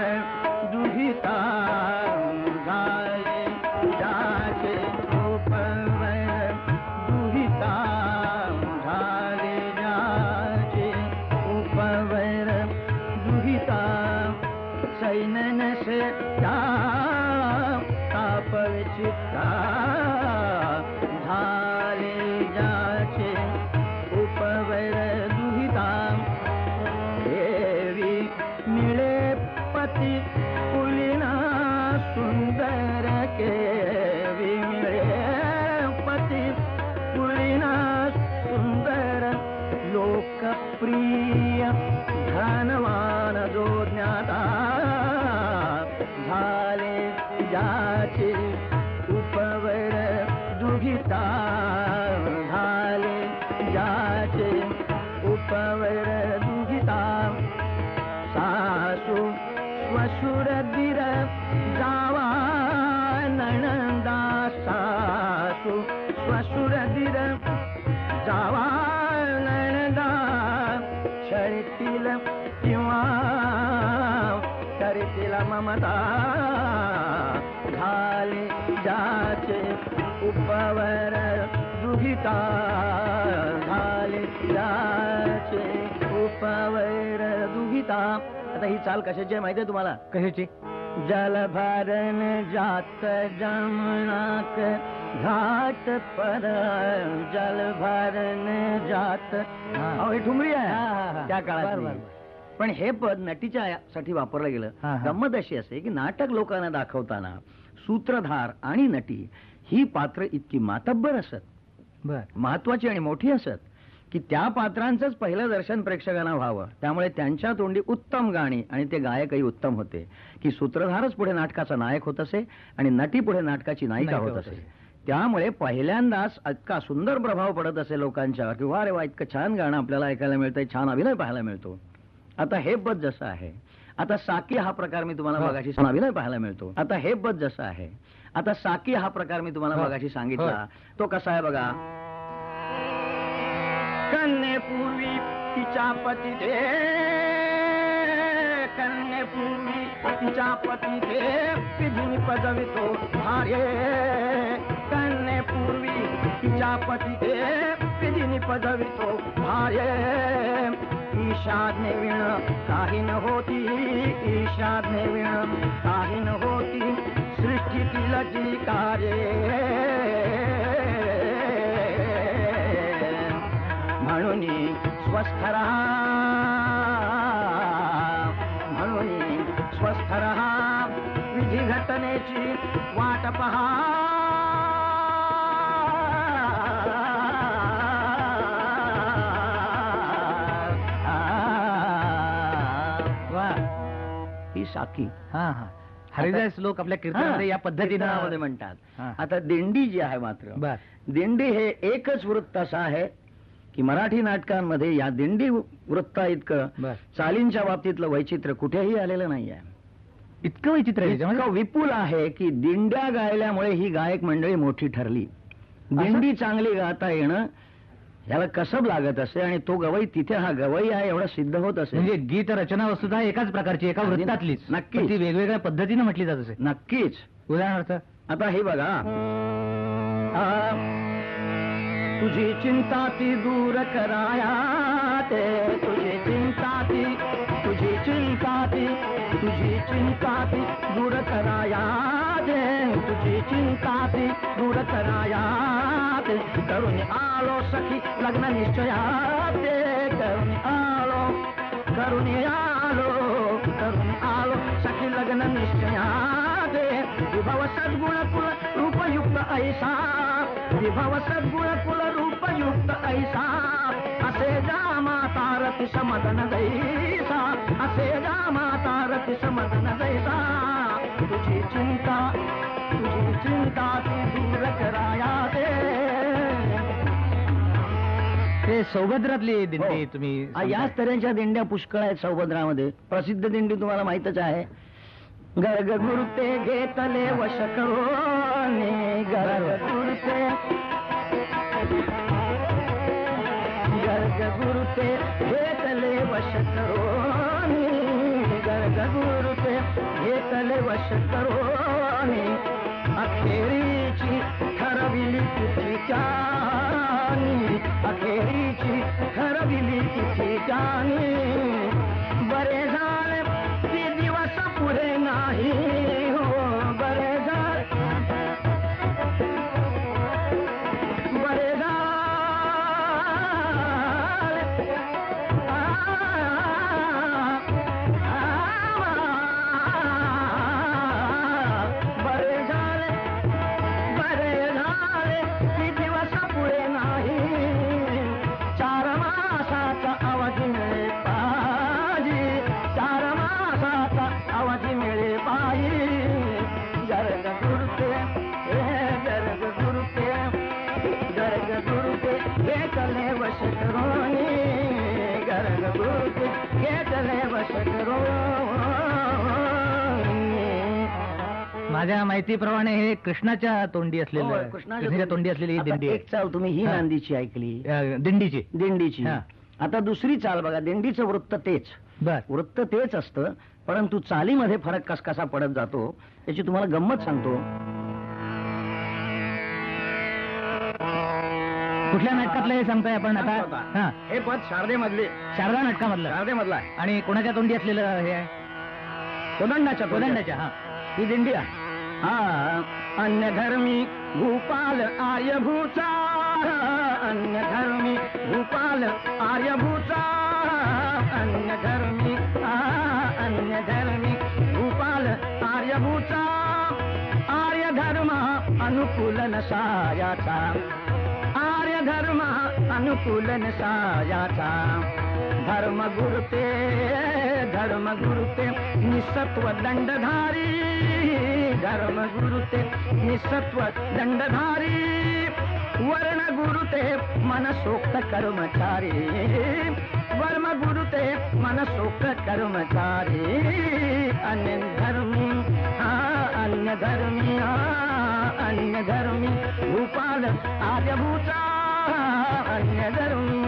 दुहिता, झाले जाचे उपवर दुहिता, झाले जाचे उपवर दुहिता, सैनन से ताप विचित्ता, झाले जाचे उपवर दुहिता, देवी मिळे पती पुलिना सुंदर, केवी मिळे पती पुलिना सुंदर, लोकप्रिय धनवान जो ज्ञाता, झाले जाचे उपवर दुहिता, झाले जाचे उपवर दुहिता, सासू स्वशुर दिर जावा नणंदा, सासू स्वशुर दिर जावा नणंदा, शरीतील किंवा करतील ममता, झाले जाचे उपवर दुहिता, झाले जाचे उपवर दुहिता. आता ही चाल कशाची आहे माहिती आहे तुम्हाला? कशाची? जलभरण जात जमनाक घाट पर, जलभरण जात. अहो, हे ठुमरी आहे त्या काळात. पण हे पद नटीच्या साठी वापरलं गेलं. हा, हा. गंमत अशी असते की नाटक लोकांना दाखवताना सूत्रधार आणि नटी ही पात्र इतकी मातब्बर असत, बर. महत्वाची आणि मोठी असत की त्या पात्रांचंच पहिलं दर्शन प्रेक्षकांना व्हावं. त्यामुळे त्यांच्या तोंडी उत्तम गाणी आणि ते गायकही उत्तम होते की सूत्रधारच पुढे नाटकाचा नायक होत असे आणि नटी पुढे नाटकाची नायिका होत असे. त्यामुळे पहिल्यांदाच इतका सुंदर प्रभाव पडत असे लोकांच्यावर की वा रे वा, इतकं छान गाणं आपल्याला ऐकायला मिळतंय, छान अभिनय पाहायला मिळतो. आता हे पद जसं आहे आता साकी हा प्रकार मी तुम्हाला मगाशी अभिनय पाहायला मिळतो. आता हे पद जसं आहे, आता साकी हा प्रकार मी तुम्हाला मगाशी सांगितला, तो कसा आहे बघा. कन्येपूर्वी तिच्या पती दे, कन्येपूर्वी तिच्या पती दे, विधीने पदवितो भार्ये. कन्येपूर्वी तिच्या पती दे, विधीने पदवितो भार्ये. ईशाज्ञे विण काही न होती, ईशाज्ञे विण काही न होती, सृष्टीतील जी कार्ये. म्हणून स्वस्थ रहा, म्हणून स्वस्थ रहा, विधी घटनेची वाट पहा. ही साकी. हा हा हरिदास लोक आपल्या कीर्तनामध्ये या पद्धतीने म्हणतात. हा. आता दिंडी जी आहे मात्र, बर दिंडी हे एकच वृत्त असं आहे की मराठी नाटकांमध्ये या दिंडी वृत्ता इतकं बर चालींच्या बाबतीतलं वैचित्र्य कुठेही आलेलं नाहीये. इतकं वैचित्र आहे इतकं विपुल आहे की दिंड्या गायल्यामुळे ही गायक मंडळी मोठी ठरली. दिंडी चांगली गाता येणं ह्याला कसब लागत असे आणि तो गवई तिथे हा गवई आहे एवढा सिद्ध होत असे. म्हणजे गीत रचना वस्तुतः एकाच प्रकारची, एका वृत्तातलीच, नक्कीच. पण ती वेगवेगळ्या पद्धतीने म्हटली जात असे. नक्कीच. उदाहरणार्थ आता हे बघा, तुझी चिंता ती दूर कराया ते, तुझी चिंता ती, तुझी चिंता ती, तुझी चिंता ती दूर कराया दे, तुझी चिंता ती दूर कराया दे. करून आलो सखी लग्न निश्चया दे, करून आलो, करून आलो, करून आलो सखी लग्न निश्चया दे. विभव सद्गुण कुल रूपयुक्त ऐसा, विभव सद्गुण कुल रूपयुक्त ऐसा, असे जा माता रती समदन दैसा, असे जा माता रती समदन दैसा. तुझी चिंता, तुझी चिंता ती दूर कराया दे. ते सौभद्रातली दिंडी तुम्ही याच तऱ्हेच्या दिंड्या पुष्कळ आहेत सौभद्रामध्ये. प्रसिद्ध दिंडी तुम्हाला माहितच आहे. गर्ग गुरुते घेतले वश करोनी, गर्ग गुरुते, गर्ग गुरुते घेतले वश करोनी, गर्ग गुरुते घेतले वश करोनी. अखेरीची ठरविली तिची जानी, अखेरीची ठरविली तिची जानी. बरे झाले ती दिवस पुढे नाही हो, बरे झाले, बरे झाले, बरे झाले, बरे झाले ती दिवस पुढे नाही. 4 मासाचा अवधी मिळे पाहिजे, 4 मासाचा अवधी मिळे पाहिजे. गर्ग गुरुते, गर्ग गुरुते, गर्ग गुरुते घेतले वश करोनी, गर्ग गुरुते घेतले वश करोनी. माझ्या माहितीप्रमाणे हे कृष्णाच्या तोंडी असलेलं, कृष्णाच्या तोंडी असलेली ही दिंडी आहे. एक चाल तुम्ही ही हा. नांदीची ऐकली, दिंडीची. दिंडीची. हा. आता दुसरी चाल बघा. दिंडीचं वृत्त तेच, बर वृत्त तेच असतं, परंतु चालीमध्ये फरक कसा पडत जातो याची तुम्हाला गंमत सांगतो. कुठल्या नाटकातलं हे सांगताय आपण आता? हा, हे पद शारदेमधले, शारदा नाटकामधलं. शारदेमधला आहे. आणि कोणाच्या तोंडी असलेलं हे आहे? कोदंडाच्या, कोदंडाच्या. हा, ही दिंडी आहे. हा. अन्य धर्मी भूपाल आर्यभूचा, अन्य धर्मी भूपाल आर्यभूचा, अन्य धर्मी, अन्य धर्मी भूपाल आर्यभूचा. आर्य धर्म अनुकूल नसायाचा, आर्य धर्म अनुकूल नसायाचा. धर्म गुरुते, धर्म गुरुते निसत्व दंडधारी, धर्म गुरुते निसत्व दंडधारी. वर्ण गुरु ते मनसोक्त कर्मचारी, वर्म गुरु ते मनसोक्त कर्मचारी, अन्य धर्मी अन्य धर्मी अन्य धर्मी भूपाल आर्यभूता अन्य धर्मी.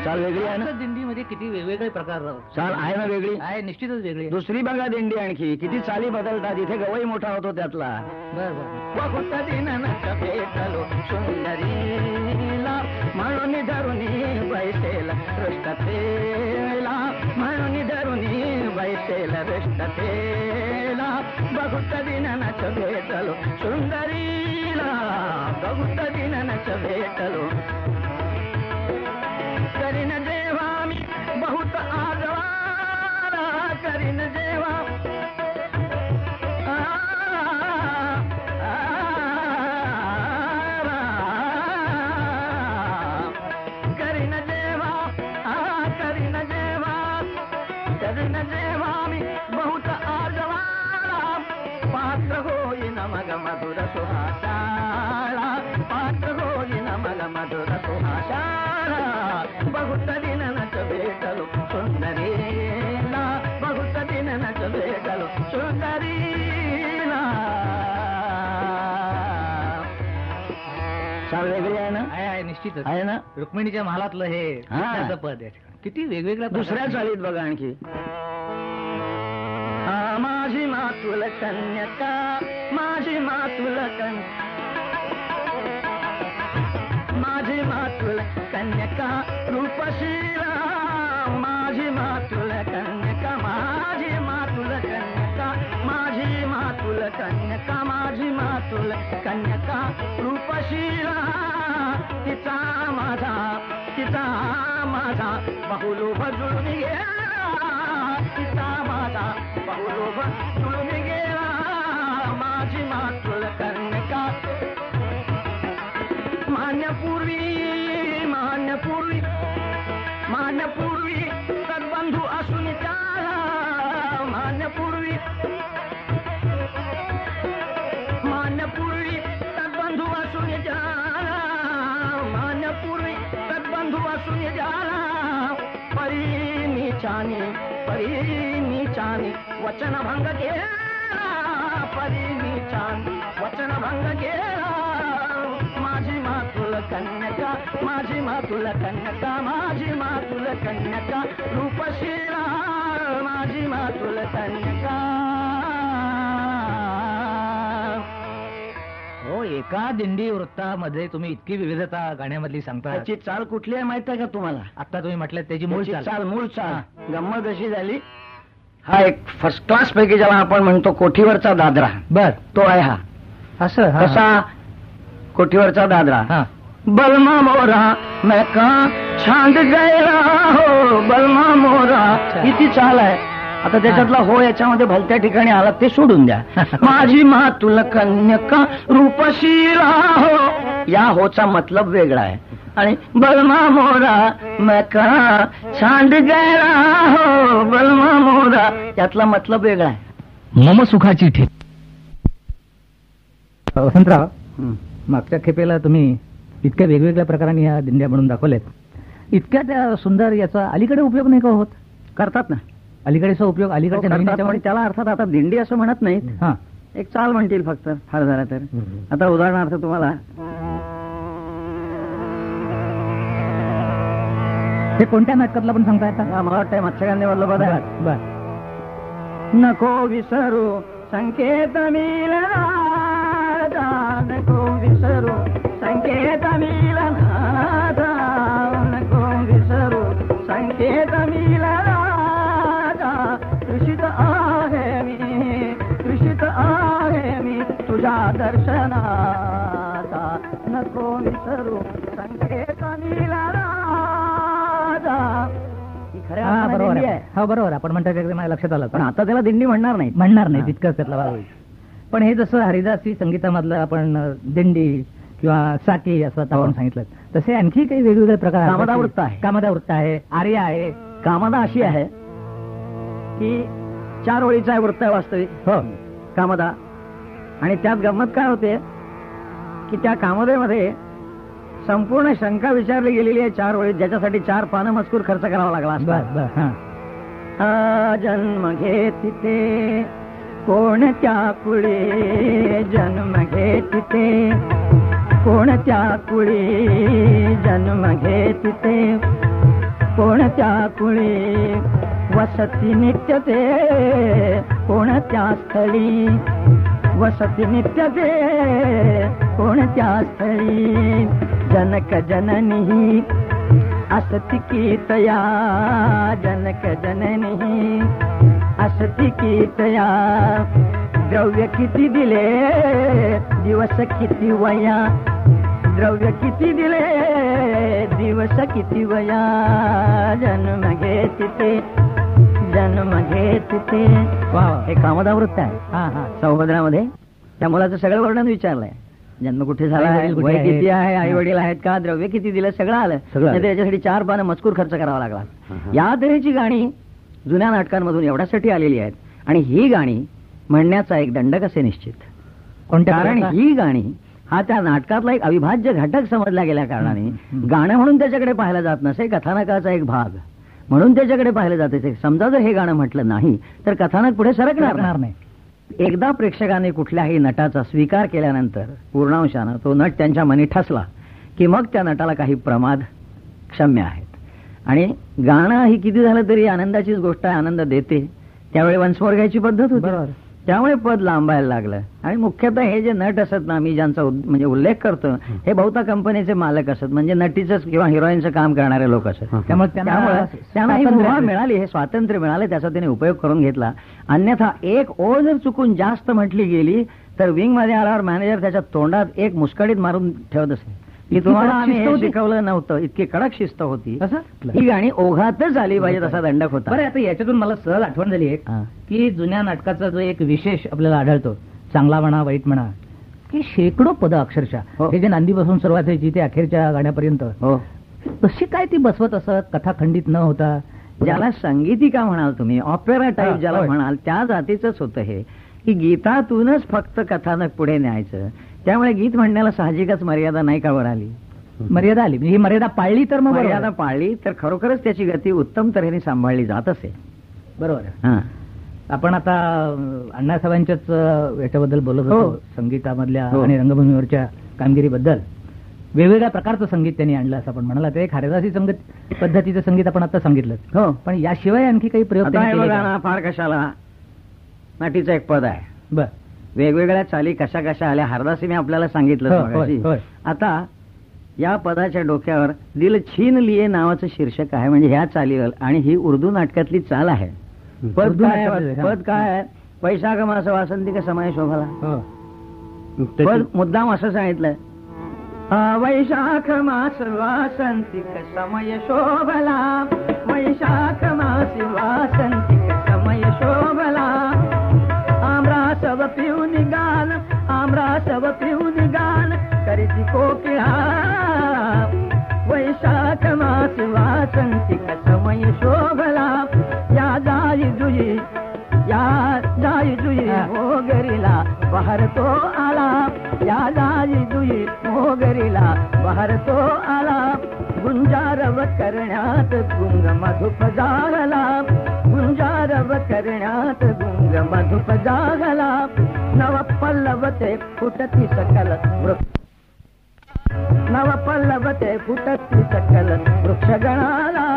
चाल वेगळी आहे ना दिंडीमध्ये किती वेगवेगळे प्रकार चाल आहे ना वेगळी आहे, निश्चितच वेगळी. दुसरी बघा दिंडी आणखी किती चाली बदलतात. इथे गवई मोठा होतो त्यातला. बर बर. बहुत दिनानंच भेटलो सुंदरीला, म्हणून धरुणी बैसेल रष्टतेला, म्हणून धरुणी बैसेल रष्टतेला. बहुत दिनानंच भेटलो सुंदरीला, बहुत दिनानंच भेटलो. करीन जेव्हा मी बहुत आजवारा, करीन जेव्हा करीन जेव्हा करीन जेव्हा करीन जेव्हा मी बहुत आजवारा, पात्र होईन मग मधुर सुहासाळा, पात्र होईन मग मधुर सुहासाळा. बहुत दिनानंच भेटलो सुंदरीला, बहुत दिनानंच भेटलो सुंदरीला. चाल वेगळी आहे ना आहे निश्चितच आहे ना. रुक्मिणीच्या महालातलं हे हा. कृष्णाचं पद आहे. किती वेगवेगळ्या दुसऱ्या चालीत बघा आणखी. माझी मातुल कन्यका, माझी मातुल माझी मातुल कन्यका रूपशीला, माझी मातुल कन्यका, माझी मातुल कन्यका, माझी मातुल कन्यका, माझी मातुल कन्यका रूपशीला. तिचा माझा बहुलोभ जुळून गेला, तिचा माझा बहुलोभ जुळून गेला. माझी मातुल कन्यका मान्यपूर्वी मान्यपूर्वी मान्यपूर्वी सद्बंधू असून त्याला, मान्यपूर्वी मान्यपूर्वी सद्बंधू असून त्याला, मान्यपूर्वी सद्बंधू असून त्याला. परी नीचानी वचनभंग केला, परी नीचानी वचनभंग केला. माझी मातुल कन्यका, माझी मातुल कन्यका, माझी मातुल कन्यका रूपशीला, माझी मातुल कन्यका. हो, एका दिंडी वृत्तामध्ये तुम्ही इतकी विविधता गाण्यामधली सांगता. त्याची चाल कुठली आहे माहित आहे का तुम्हाला? आता तुम्ही म्हटलं त्याची मूळ त्याची चाल. चाल मूळ चाल गंमत अशी झाली. हा एक फर्स्ट क्लास पैकी ज्याला आपण म्हणतो कोठीवरचा दादरा, बर तो आहे हा. असं हा. कसा कोठीवरचा दादरा. हा. बलमा मोरा मैं का छांद गैला हो, बलमा मोरा. किती चाल आहे. आता त्याच्यातला हो याच्यामध्ये भलत्या ठिकाणी आला ते सोडून द्या. माझी मातुल कन्यका रूपशीला हो, या होचा मतलब वेगळा आहे. आणि बलमा मोरा मैं का छांद गैला हो, बलमा मोरा यातला मतलब वेगळा आहे. मम सुखाची ठेव. वसंतराव, मागच्या खेपेला तुम्ही इतक्या वेगवेगळ्या प्रकाराने या दिंड्या म्हणून दाखवल्यात. इतक्या त्या सुंदर याचा अलीकडे उपयोग नाही का होत? करतात ना अलीकडेचा उपयोग अलीकडच्या नवीन करतात, पण त्याला अर्थात आता दिंडी असं म्हणत नाहीत. हा. एक चाल म्हणतील फक्त फार झाला तर. आता उदाहरणार्थ तुम्हाला हे कोणत्या नाटकातला पण सांगता येतात? मला वाटतंय मत्स्यगंधी मधलं बघा. बर. नको विसरू संकेत मिलनादा, नको विसरू संकेत मिलनादा, नको विसरू संकेत मिलनादा. तृषित आहे मी तुझ्या दर्शनाचा, नको विसरू संकेत मिलनादा. हा, बरोबर आहे. हो, बरोबर. आपण म्हणता ते माझ्या लक्षात आलं. पण आता त्याला दिंडी म्हणणार नाही. तितकंच त्यातला भाग होईल. पण हे जसं हरिदासी संगीतामधलं आपण दिंडी किंवा साकी असं आपण सांगितलं, तसे आणखी काही वेगवेगळे प्रकार आहेत. कामदावृत्त आहे. कामदावृत्त आहे, आर्य आहे. कामदा अशी आहे की 4 ओळीचा वृत्त आहे वास्तविक. हो. कामदा. आणि त्यात गंमत काय होते की त्या कामोदयमध्ये संपूर्ण शंका विचारली गेलेली आहे 4 ओळीत, ज्याच्यासाठी 4 पानं मजकूर खर्च करावा लागला असता. जन्म घेतिते कोणत्या कुळी, जन्म घेतिते कोणत्या कुळी, जन्म घेतिते कोणत्या कुळी, वसती नित्य ते कोणत्या स्थळी, वसती नित्य ते कोणत्या स्थळी, जनक जननी असती कीतया, जनक जननी असती कीतया, द्रव्य किती दिले दिवस किती वया, द्रव्य किती दिले दिवस किती वया, जन्म घेतिते जन्म घेतिते. हे कामदावृत्त आहे सौभद्रामध्ये. त्या मुलाचं सगळं वर्णन विचारलंय. जन्म कुठे झाला, वय किती आहे, आई वडील आहेत का, द्रव्य किती दिलं, सगळं आलं. त्याच्यासाठी 4 पानं मजकूर खर्च करावा लागला. या तऱ्हेची गाणी जुन्या नाटकांमधून एवढ्यासाठी आलेली आहेत. आणि ही गाणी म्हणण्याचा एक दंड कसे निश्चित, कारण ही गाणी हा त्या नाटकातला एक अविभाज्य घटक समजला गेल्या कारणाने गाणं म्हणून त्याच्याकडे पाहिलं जात नसे, कथानकाचा एक भाग म्हणून त्याच्याकडे पाहिलं जाते. समजा जर हे गाणं म्हटलं नाही तर कथानक पुढे सरकणार नाही. एकदा प्रेक्षकाने कुठल्याही नटाचा स्वीकार केल्यानंतर पूर्णांशानं तो नट त्यांच्या मनी ठसला की मग त्या नटाला काही प्रमाद क्षम्य आहेत. आणि गाणं ही किती झालं तरी आनंदाचीच गोष्ट आहे, आनंद देते. त्यावेळी वंशमोर घ्यायची पद्धत होती, त्यामुळे पद लांबायला लागलं. आणि मुख्यतः हे जे नट असत ना, मी ज्यांचा म्हणजे उल्लेख करतो, हे बहुता कंपनीचे मालक असत, म्हणजे नटीचंच किंवा हिरोईनचं काम करणारे लोक असत. त्यामुळे त्यांना ही मुभा मिळाली, हे स्वातंत्र्य मिळाले, त्याचा त्याने उपयोग करून घेतला. अन्यथा एक ओळ जर चुकून जास्त म्हटली गेली तर विंग मध्ये आल्यावर मॅनेजर त्याच्या तोंडात एक मुस्कडीत मारून ठेवत असे की तुम्हाला आम्ही हे शिकवलं नव्हतं. इतकी कडक शिस्त होती. ही गाणी ओघातच आली पाहिजे तसा दंडक होता. बरं, आता याच्यातून मला सहज आठवण झाली एक, की जुन्या नाटकाचा जो एक विशेष आपल्याला आढळतो, चांगला म्हणा वाईट म्हणा, की शेकडो पद अक्षरशः हे जे नांदीपासून सुरुवात व्हायची ते अखेरच्या गाण्यापर्यंत कशी काय ती बसवत असत, कथा खंडित न होता. ज्याला संगीतिका म्हणाल तुम्ही, ऑपेरा टाईप ज्याला म्हणाल, त्या जातीचंच होतं हे, की गीतातूनच फक्त कथानक पुढे न्यायचं. त्यामुळे गीत म्हणण्याला साहजिकच मर्यादा नाही का वर आली. मर्यादा आली, म्हणजे ही मर्यादा पाळली तर मग मर्यादा पाळली तर खरोखरच त्याची गती उत्तम तऱ्हेने सांभाळली जात असे. बरोबर आहे. आपण आता अण्णासाहेबांच्याच याच्याबद्दल बोलत होतो, संगीतामधल्या आणि रंगभूमीवरच्या कामगिरीबद्दल. वेगवेगळ्या प्रकारचं संगीत त्यांनी आणलं असं आपण म्हणाला. ते हरिदासी संगीत पद्धतीचं संगीत आपण आता सांगितलं. हो, पण याशिवाय आणखी काही प्रयोग फार कशाला नाटीचं एक पद आहे. बर, वेगवेगळ्या चाली कशा कशा आल्या, हरदासी मी आपल्याला सांगितलं. आता या पदाच्या डोक्यावर दिल छीन लिये नावाचं शीर्षक आहे, म्हणजे ह्या चालीवर. आणि ही उर्दू नाटकातली चाल आहे. पद काय, पैसा कमास वासंती का समय शोभाला. पद मुद्दाम असं सांगितलंय, वैशाख मास वासंतिक समय शोभला, वैशाख मास वासंतिक समय शोभला, आम्रासव पिऊन गान, आम्रासव पिऊन गान करीती कोकिळा, वैशाख मास वासंतिक समय शोभला, या जाई जुई, या जाई जुई मोगरीला बहर तो आला, या जाई जुई मोगरीला बहर तो आला, गुंजारव करण्यात गुंग मधुप जागला, गुंजारव करण्यात गुंग मधुप जागला, नव पल्लवते फुटती सकल वृक्ष, नव पल्लवते फुटती सकल वृक्षगणाला,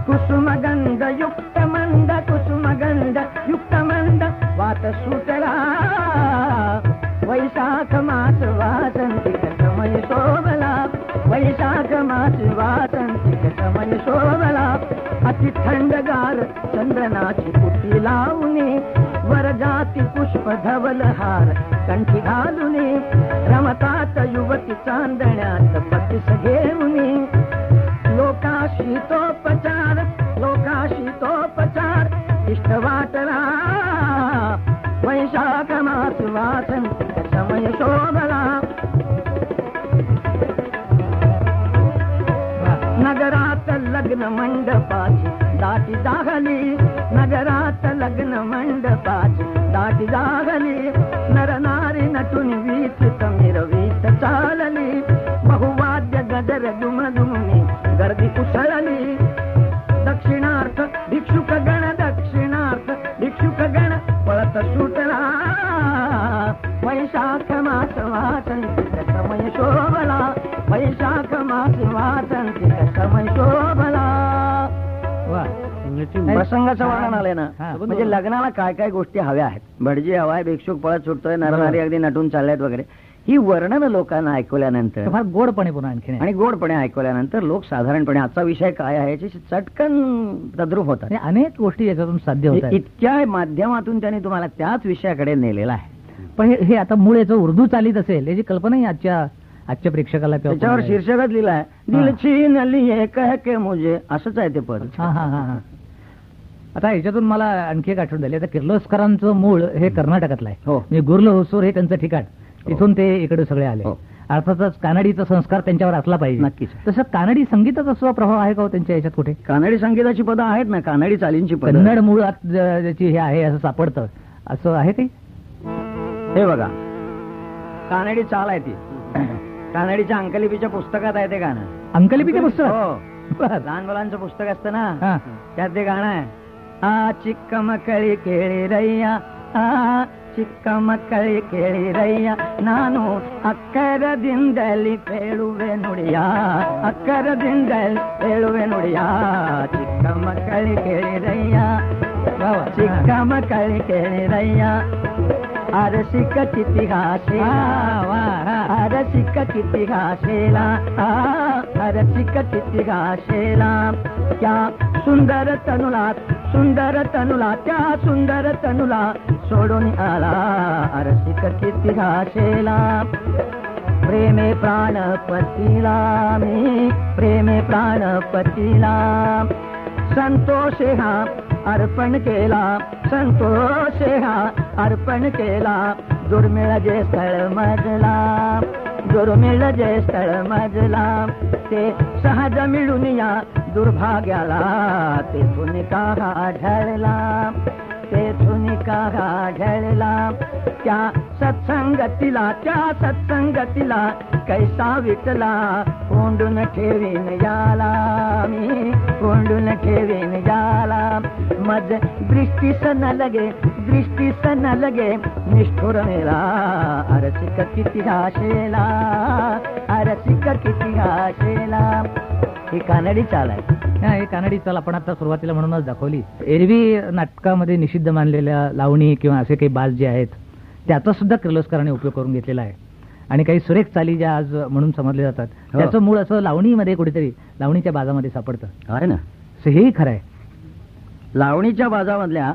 कुसुमगंध युक्त मंद, कुसुमगंध युक्त मंद वात सुटला, वैशाख मास वासंतिक समय शोभला, वैशाख मास वासंतिक समय शोभला, अति थंडगार चंद्रनाची पुटी लावणे, वरजाती पुष्प धवल हार कंठी घालुने, रमतात युवती चांदण्यात पतीस घेऊने, लोकाशी तोपचार, लोकाशी तोपचार इष्ट वाटला, वैशाख मास वासंतिक समय शोभला, नगरात लग्न मंडपाची दाटी जागली, नगरात लग्न मंडपाची दाटी जागली, नर नारी चालली नटून वीचित मिरवीत चालली बहुवाद्य गजर दुमदुमनी गर्दी उसळली दक्षिणार्थ भिक्षुक गण पळत सुटला वैशाख मास वासंती समय शोभला वैशाख मास वासंती समय शोभला. प्रसंगाचं वर्णन आलंय ना, हा. म्हणजे लग्नाला काय काय गोष्टी हव्या आहेत. भटजी हवाय, भिक्षुक पळत सुटतोय, नरनारी अगदी नटून चालल्यात वगैरे, ही वर्णन लोकांना ऐकवल्यानंतर फार गोडपणे पुन्हा आणखी आणि गोडपणे ऐकवल्यानंतर लोक साधारणपणे आजचा विषय काय आहे याची चटकन तद्रूप होतात. अनेक गोष्टी याच्यातून साध्य होतात. इतक्या माध्यमातून त्यांनी तुम्हाला त्याच विषयाकडे नेलेला आहे. पण हे आता मूळ याचं उर्दू चालीत असेल याची कल्पनाही आजच्या प्रेक्षकाला किंवा त्याच्यावर कोणाला शीर्षकच लिहिलाय दिल छीन लिए कह के मुझे, असंच आहे ते पद. हा. आता ह्याच्यातून मला आणखी एक आठवण झाली. आता किर्लोस्करांचं मूळ हे कर्नाटकातलं आहे. हो. म्हणजे गुर्ल होसूर हे त्यांचं ठिकाण, तिथून ते इकडे सगळे आले. हो. अर्थातच कानडीचा संस्कार त्यांच्यावर असला पाहिजे. नक्कीच. तसं कानडी संगीताचा सुद्धा प्रभाव आहे का हो त्यांच्या याच्यात कुठे? कानडी संगीताची पदं आहेत ना, कानडी चालींची पदं. कन्नड मुळात ज्याची हे आहे असं सापडतं, असं आहे काही? हे बघा, कानडी चाल आहे ती. कानडीच्या अंकलिपीच्या पुस्तकात आहे ते गाणं. अंकलिपीचे पुस्तक? हो. बरं. लहान मुलांचं पुस्तक असतं हा. ना, त्यात ते गाणं आहे. आ चिक्क मकळी केळी रैया, आ ಚಿಕ್ಕ ಮಕ್ಕಳಿ ಕೇಳಿರಯ್ಯ ನಾನು ಅಕ್ಕರದಿಂದಲಿ ಹೇಳುವೆ ನುಡಿಯ, ಅಕ್ಕರದಿಂದಲಿ ಹೇಳುವೆ ನುಡಿಯ. ಚಿಕ್ಕ ಮಕ್ಕಳಿ ಕೇಳಿರಯ್ಯ, ಚಿಕ್ಕ ಮಕ್ಕಳಿ ಕೇಳಿರಯ್ಯ. ಅರಸಿಕ ಕಿತಿಹಾಸೇಲ, ಅರಸಿಕ ಕಿತಿಹಾಸೇಲ, ಅರಸಿಕ ಕಿತಿಹಾಸೇಲ. क्या सुंदर तनुला त्या सुंदर तनुला सोडून आला अरसिक कितिहासेला. प्रेमे प्राणपतीला मी, प्रेमे प्राणपतीला. संतोषे हा अर्पण केला, संतोषे हा अर्पण केला. दुर्मिळ जे स्थळ मजला, दुर्मिळ जे स्थळ मजला. ते सहज मिळून या दुर्भाग्याला, तेथून का ढळला, तेथून का ढळला. त्या सत्संगतीला, त्या सत्संगतीला कैसा विटला. कोंडून ठेवीन याला मी, कोंडून ठेवीन याला. मज दृष्टीस न लगे, दृष्टीस न लगे निष्ठुर मेला. अरसिक कितिहासेला, अरसिक कितिहासेला. ही कानडी चाल आहे. ही कानडी चाल आपण आता सुरुवातीला म्हणूनच दाखवली. एरवी नाटकामध्ये निषिद्ध मानलेल्या लावणी किंवा असे काही बाज जे आहेत त्याचा सुद्धा किर्लोस्करांनी उपयोग करून घेतलेला आहे. आणि काही सुरेख चाली ज्या आज म्हणून समजले जातात त्याचं मूळ असं लावणीमध्ये कुठेतरी, लावणीच्या बाजामध्ये सापडतं आहे ना. हेही खरं आहे. लावणीच्या बाजामधल्या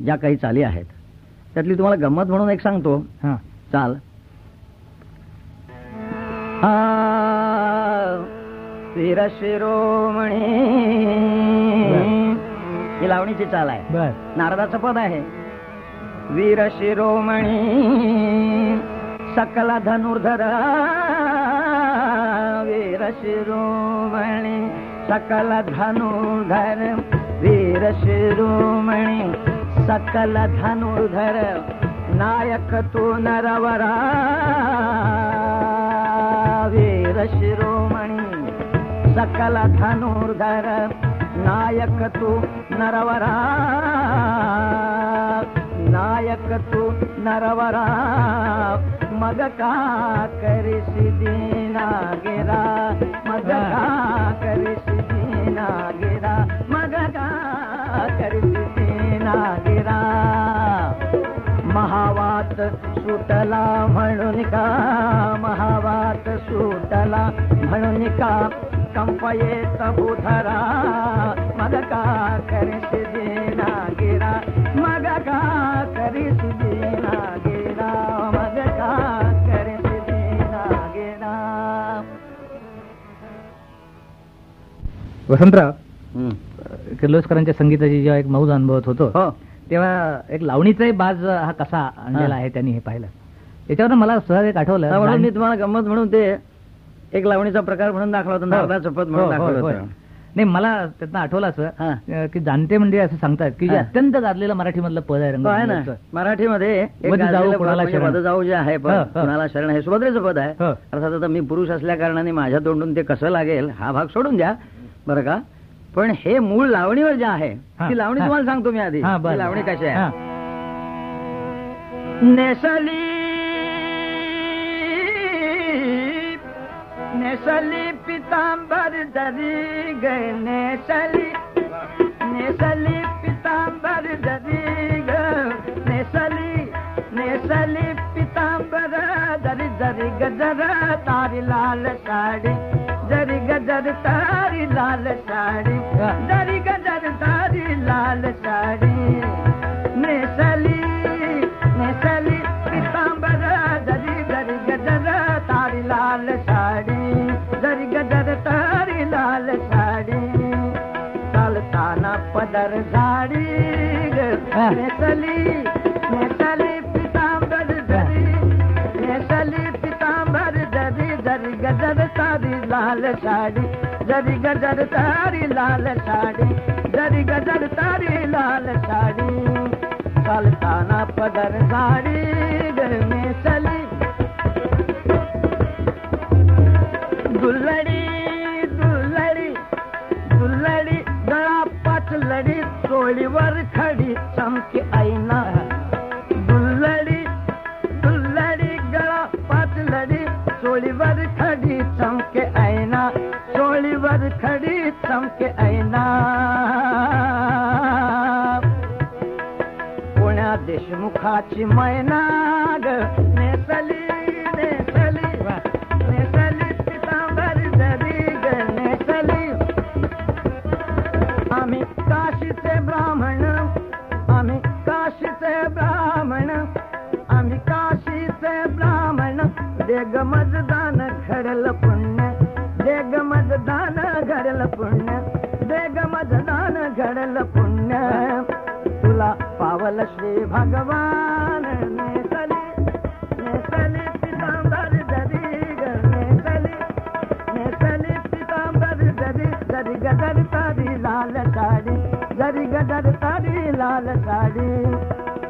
ज्या काही चाली आहेत त्यातली तुम्हाला गंमत म्हणून एक सांगतो. हा. चाल. वीर शिरोमणी, ही लावणीची चाल आहे. बर. नारदाचं पद आहे. वीर शिरोमणी सकल धनुर्धर, वीर शिरोमणी सकल धनुर्धर. वीर शिरोमणी सकल धनुर्धर. नायक तू नरवरा, वीर शिरोमणी सकल धनुर्धर. नायक तू नरवरा, नायक तू नरवरा. मग का करिसी दीना गिरा, मग का करिसी दीना गिरा, मग का करिसी दीना गिरा. महावात सुटला म्हणून का, महावात सुटला म्हणून का. कंपयेत भूधरा, मग का करिसी दीना गिरा, मग का करिसी दीना गिरा, मग का करिसी दीना गिरा. वसंतराव, किर्लोस्करांच्या संगीताची जेव्हा एक मौज अनुभवत होतो तेव्हा एक लावणीचाही बाज हा कसा आणलेला आहे त्यांनी हे पाहिलं. याच्यावर मला सहज एक आठवलं. मी तुम्हाला गंमत म्हणून ते एक लावणीचा प्रकार म्हणून दाखवला होता, नारदाचं पद म्हणून दाखवलं होतं. नाही मला त्यातनं आठवलं हा. असं की जाणते म्हणजे असं सांगतात की जे हा. अत्यंत गाजलेलं मराठीमधलं पद आहे तो आहे ना रंगभूमीवरचं. मराठीमध्ये एक वद जाऊ गाजलेलं पद कुणाला म्हणजे शरण. वद जाऊ जे आहे हो, हो. कुणाला शरण हे सुभद्रेचं पद आहे हो. अर्थात आता मी पुरुष असल्या कारणाने माझ्या तोंडून ते कसं लागेल हा भाग सोडून द्या बरं का. पण हे मूळ लावणीवर जे आहे हा. ती लावणी हा. तुम्हाला सांगतो मी आधी हा, ती बरं. लावणी कशी आहे. हा. नेसली नेसली पितांबर दरी ग नेसली नेसली पितांबर दरी ग नेसली नेसली पितांबर दरी जरी गजर तारी लाल साडी जरी गजर तारी लाल साडी जरी गजर तारी लाल साडी नेसली नेसली पितांबर जरी जरी गजर तारी लाल साडी जरी गजर तारी लाल साडी चालताना पदर झाडी नेसली नेसली पितांबर जरी नेसली पितांबर जरी जरी गजर तारी लाल साडी जरी गजर तारी लाल साडी जरी गजर तारी लाल साडी चालताना पदर झाडी नेसली दुल्लडी दुल्लडी दुल्लडी गळा पाचलडी चोळीवर खडी चमके ऐना दुल्लडी दुल्लडी गळा पाचलडी चोळीवर खडी चमके ऐना चोळीवर खडी चमके ऐना पुण्या देशमुखाची मैना ग नेसली नेसली नेसली पितांबर जरी ग नेसली आम्ही काशीचे ब्राह्मण आम्ही काशीचे ब्राह्मण आम्ही काशीचे ब्राह्मण देग मजदान घडल पुण्य देग मजदान घडल पुण्य देग मजदान घडल पुण्य तुला पावल श्री भगवान नेसली नेसली पितांबर जरी ग नेसली नेसली पितांबर जरी जरी गदर तारी लाल साडी जरी गदर तारी लाल साडी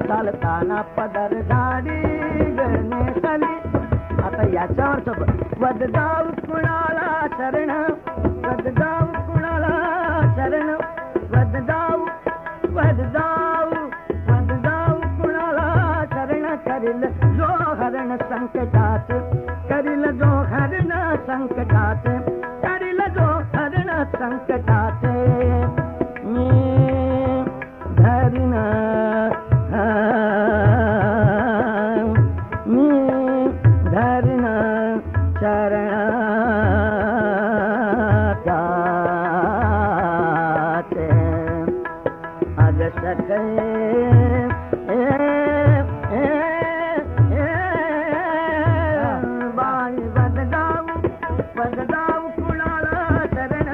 चालताना पदर झाडी ग नेसली. आता याच्यावरच वद जाऊ कुणाला शरण वद जाऊ कुणाला शरण वद जाऊ वद जाऊ वद जाऊ कुणाला शरण करील जो हरण संकटात करील जो हरण संकटात करील जो हरण संकटात मी धरण मी धरण चरण अग सखे बाई वद जाऊ कुणाला शरण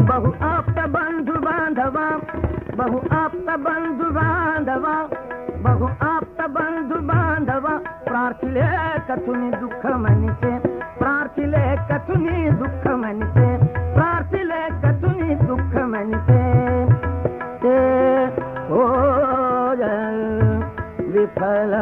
बहु आप्त बंधू बांधवा बहु आप्त बंधू बांधवा बहु आप्त बंधू बांधवा प्रार्थिले कथुनी दुःख म्हणते प्रार्थिले कथुनी दुःख म्हणते प्रार्थिले कथुनी दुःख म्हणते ते हो विफल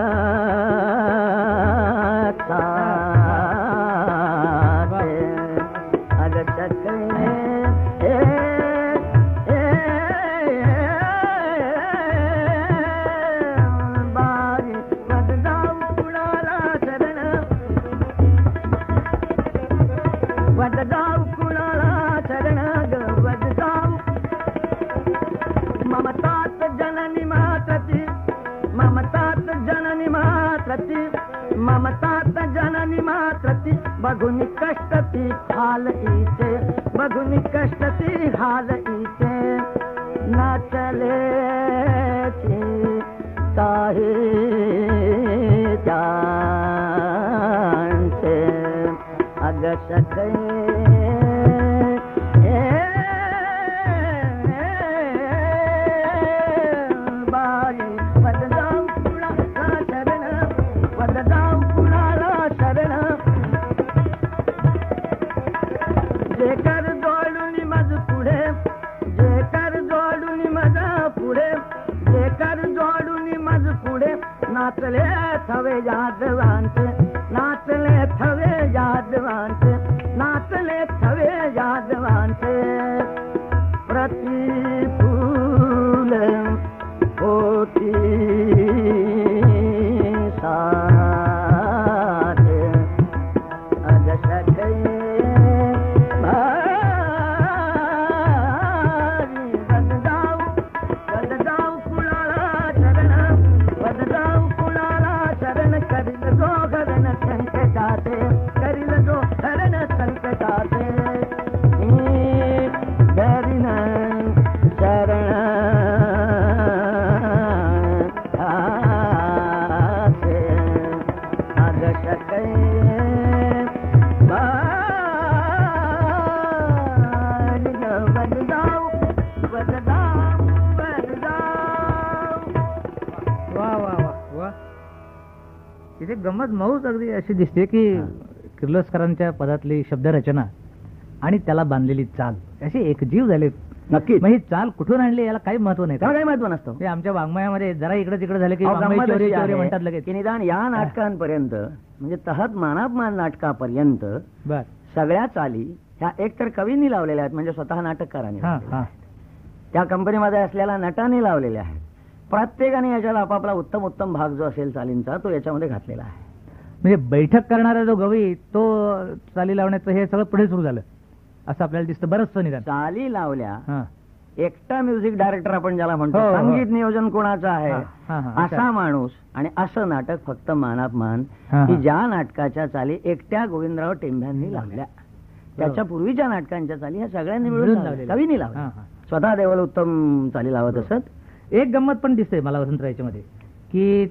वद जाऊ कुणाला शरण ग वद जाऊ ममतात जननी मातती ममतात जननी मातती ममतात जननी मातती बघुनी कष्टती हाल इथे बघुनी कष्टती हाल इथे नाचले काही त्यांचे अग सखे बाई वद जाऊ कुणाला शरण वद जाऊ कुणाला शरण यादवांचे नाचले थवे यादवांचे प्रतिफूल होती साथ अगसके वदजाऊ कुळाला चरण करिल जो हरण संकटाचे करिल जो हरण संकटाचे धरिन चरण आसे अगसके वा वा वा वा. तिथे गंमत मऊच अगदी अशी दिसते की किर्लोस्करांच्या पदातली शब्दरचना आणि त्याला बांधलेली चाल अशी एकजीव झाले. नक्कीच. मग ही चाल कुठून आणली याला काही महत्व नाही. त्याला काही महत्व नसतं. हे आमच्या वाङ्मयामध्ये जरा इकडे तिकडे झालं की अहो, वाङ्मय गंमत चोरी अशी चोरी आहे म्हणतात लगेच. की निदान या नाटकांपर्यंत म्हणजे तहत मानापमान नाटकापर्यंत बर. सगळ्या चाली ह्या एक तर कवींनी लावलेल्या आहेत म्हणजे स्वतः नाटककारांनी हा लावलेल्या हा आहेत. त्या कंपनीमध्ये असलेल्या नटांनी लावलेल्या आहेत. प्रत्येकाने याच्याला आपापला उत्तम उत्तम भाग जो असेल चालींचा तो याच्यामध्ये घातलेला आहे. म्हणजे बैठक करणारा जो गवई तो चाली लावण्याचं हे सगळं पुढे सुरू झालं असं आपल्याला दिसतं बरंचसं निदान. चाली लावल्या. हा. एकटा म्युझिक डायरेक्टर आपण ज्याला म्हणतो हो, हो. संगीत नियोजन कोणाचं आहे हा, हा, हा. असा माणूस आणि असं नाटक फक्त मानापमान हा, की हा. ज्या नाटकाच्या चाली एकट्या गोविंदराव टेंभ्यांनी लावल्या. त्याच्या पूर्वीच्या नाटकांच्या चाली ह्या सगळ्यांनी मिळून मिळून लावल्या. लावलेल्या. कवींनी हा, लावल्या. हा. स्वतः देवल उत्तम चाली लावत असत. एक गंमत पण दिसते मला वसंतराव याच्यामध्ये की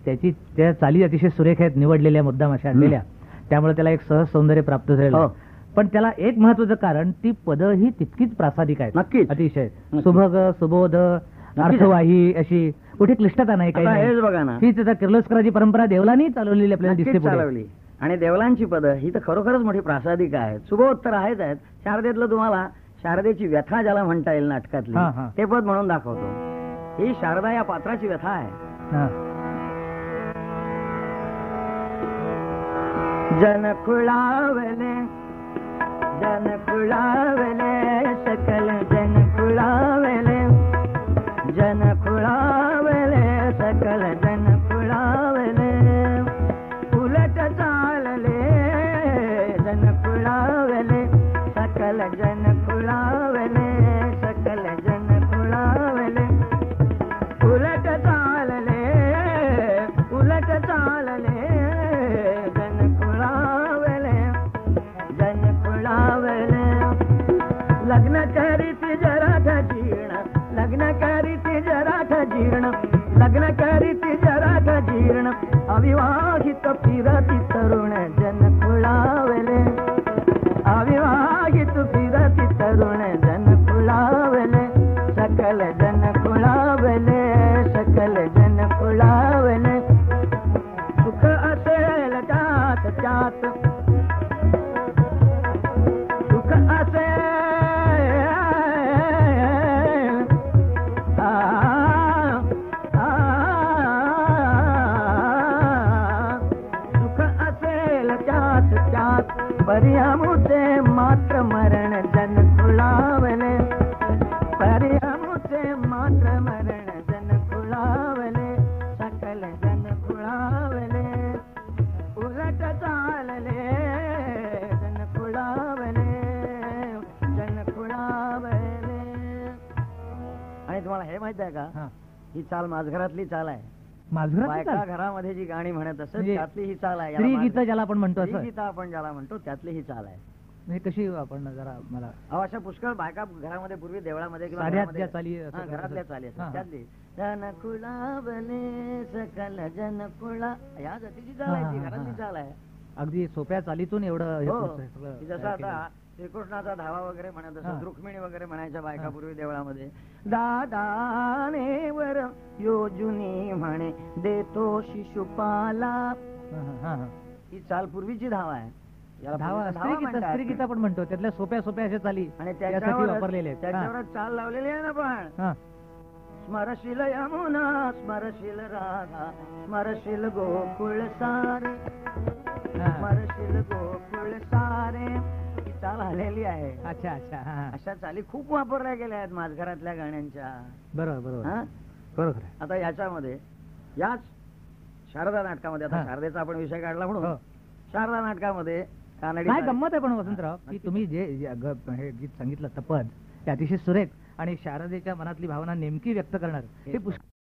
त्या चाली अतिशय सुरेख आहेत निवडलेल्या मुद्दाम अशा आणलेल्या त्यामुळे त्याला एक सहज सौंदर्य प्राप्त झालेलं हो. आहे. पण त्याला एक महत्वाचं कारण ती पदं ही तितकीच प्रासादिक आहेत. नक्कीच. अतिशय नक्कीच. सुभग सुबोध अर्थवाही अशी कुठे क्लिष्टता नाही काही आता नाही. हेच बघा ना. हीच आता किर्लोस्कराची परंपरा देवलांनी चालवलेली आपल्याला नक्कीच दिसते पुढे. चालवली. आणि देवलांची पदं ही तर खरोखरच मोठी प्रासादिक आहेत. सुबोध आहेच आहेत. शारदेतलं तुम्हाला शारदेची व्यथा ज्याला म्हणता येईल नाटकातली हा, हा. ते पद म्हणून दाखवतो. ही शारदा या पात्राची व्यथा आहे. हा. जन खुळावले सकल जन खुळावले सकल जन खुळावले उलट चालले जन खुळावले सकल जन खुळावले सकल जन खुळावले उलट चालले जन खुळावले लग्न करीती जराठ जीर्ण अविवाहित फिरती तरुण जन खुळावले अविवाहित फिरती तरुण जन खुळावले सकल जन खुळावले सकल जन खुळावले सुख असेल त्यात सुख असेल सुख असेल त्यात पर्यामुचे मात्र मरण जन खुळावले पर्यामुचे मात्र मरण जन खुळावले सकल जन खुळावले उलट चालले जन खुळावले आणि तुम्हाला हे माहित आहे का हा. ही चाल माझघरातली चाल आहे. माझघरात बायका घरामध्ये जी गाणी म्हणत असत म्हणजे त्यातली ही चाल आहे. स्त्री गीत ज्याला आपण म्हणतो असं गीता आपण ज्याला म्हणतो त्यातली ही चाल आहे. म्हणजे कशी आपण जरा मला अहो अशा पुष्कळ बायका घरामध्ये पूर्वी देवळामध्ये किंवा साध्यात घरामध्ये- ज्या चाली असं हा, घरातल्या असं. चाली असतात हा, हा. त्यातली जन खुळावले सकल जन खुळा या जातीची चाल हा, आहे हा, ती हा, घरातली हा. चाल आहे. अगदी सोप्या चालीतून एवढं हे हो. करतोय सगळं की जसं तयार केलं. आता श्रीकृष्णाचा धावा वगैरे म्हणत हा. असत रुक्मिणी वगैरे म्हणायच्या बायका हा. पूर्वी देवळामध्ये दादानेवर योजुनी म्हणे देतो शिशुपाला हा, हा, हा. ही चाल पूर्वीची धावा आहे. याला धावा पूर्वीचा स्त्री गीत म्हणतात. स्त्री गीत आपण म्हणतो त्यातल्या सोप्या सोप्या अशा चाली आणि त्यासाठी वापरलेले आहेत. हा. त्याच्यावरच चाल लावलेली आहे ना पण हा. स्मरशील यमुना स्मरशील राधा स्मरशील गोकुळ सारे हा. स्मरशील गोकुळ सारे चाल आलेली आहे. अच्छा अच्छा हा, हा. अशा चाली खूप वापरल्या गेल्या आहेत माझघरातल्या गाण्यांच्या. बरोबर बरोबर हा? बरोबर आहे. आता याच्यामध्ये याच शारदा नाटकामध्ये, आता हा. शारदेचा आपण विषय काढला म्हणून हो. शारदा नाटकामध्ये कानडी काय चाली- गंमत आहे पण वसंतराव की नक्की. तुम्ही हे गीत सांगितलं तपद ते अतिशय सुरेख आणि शारदेच्या मनातली भावना नेमकी व्यक्त करणार हे पुष्कळ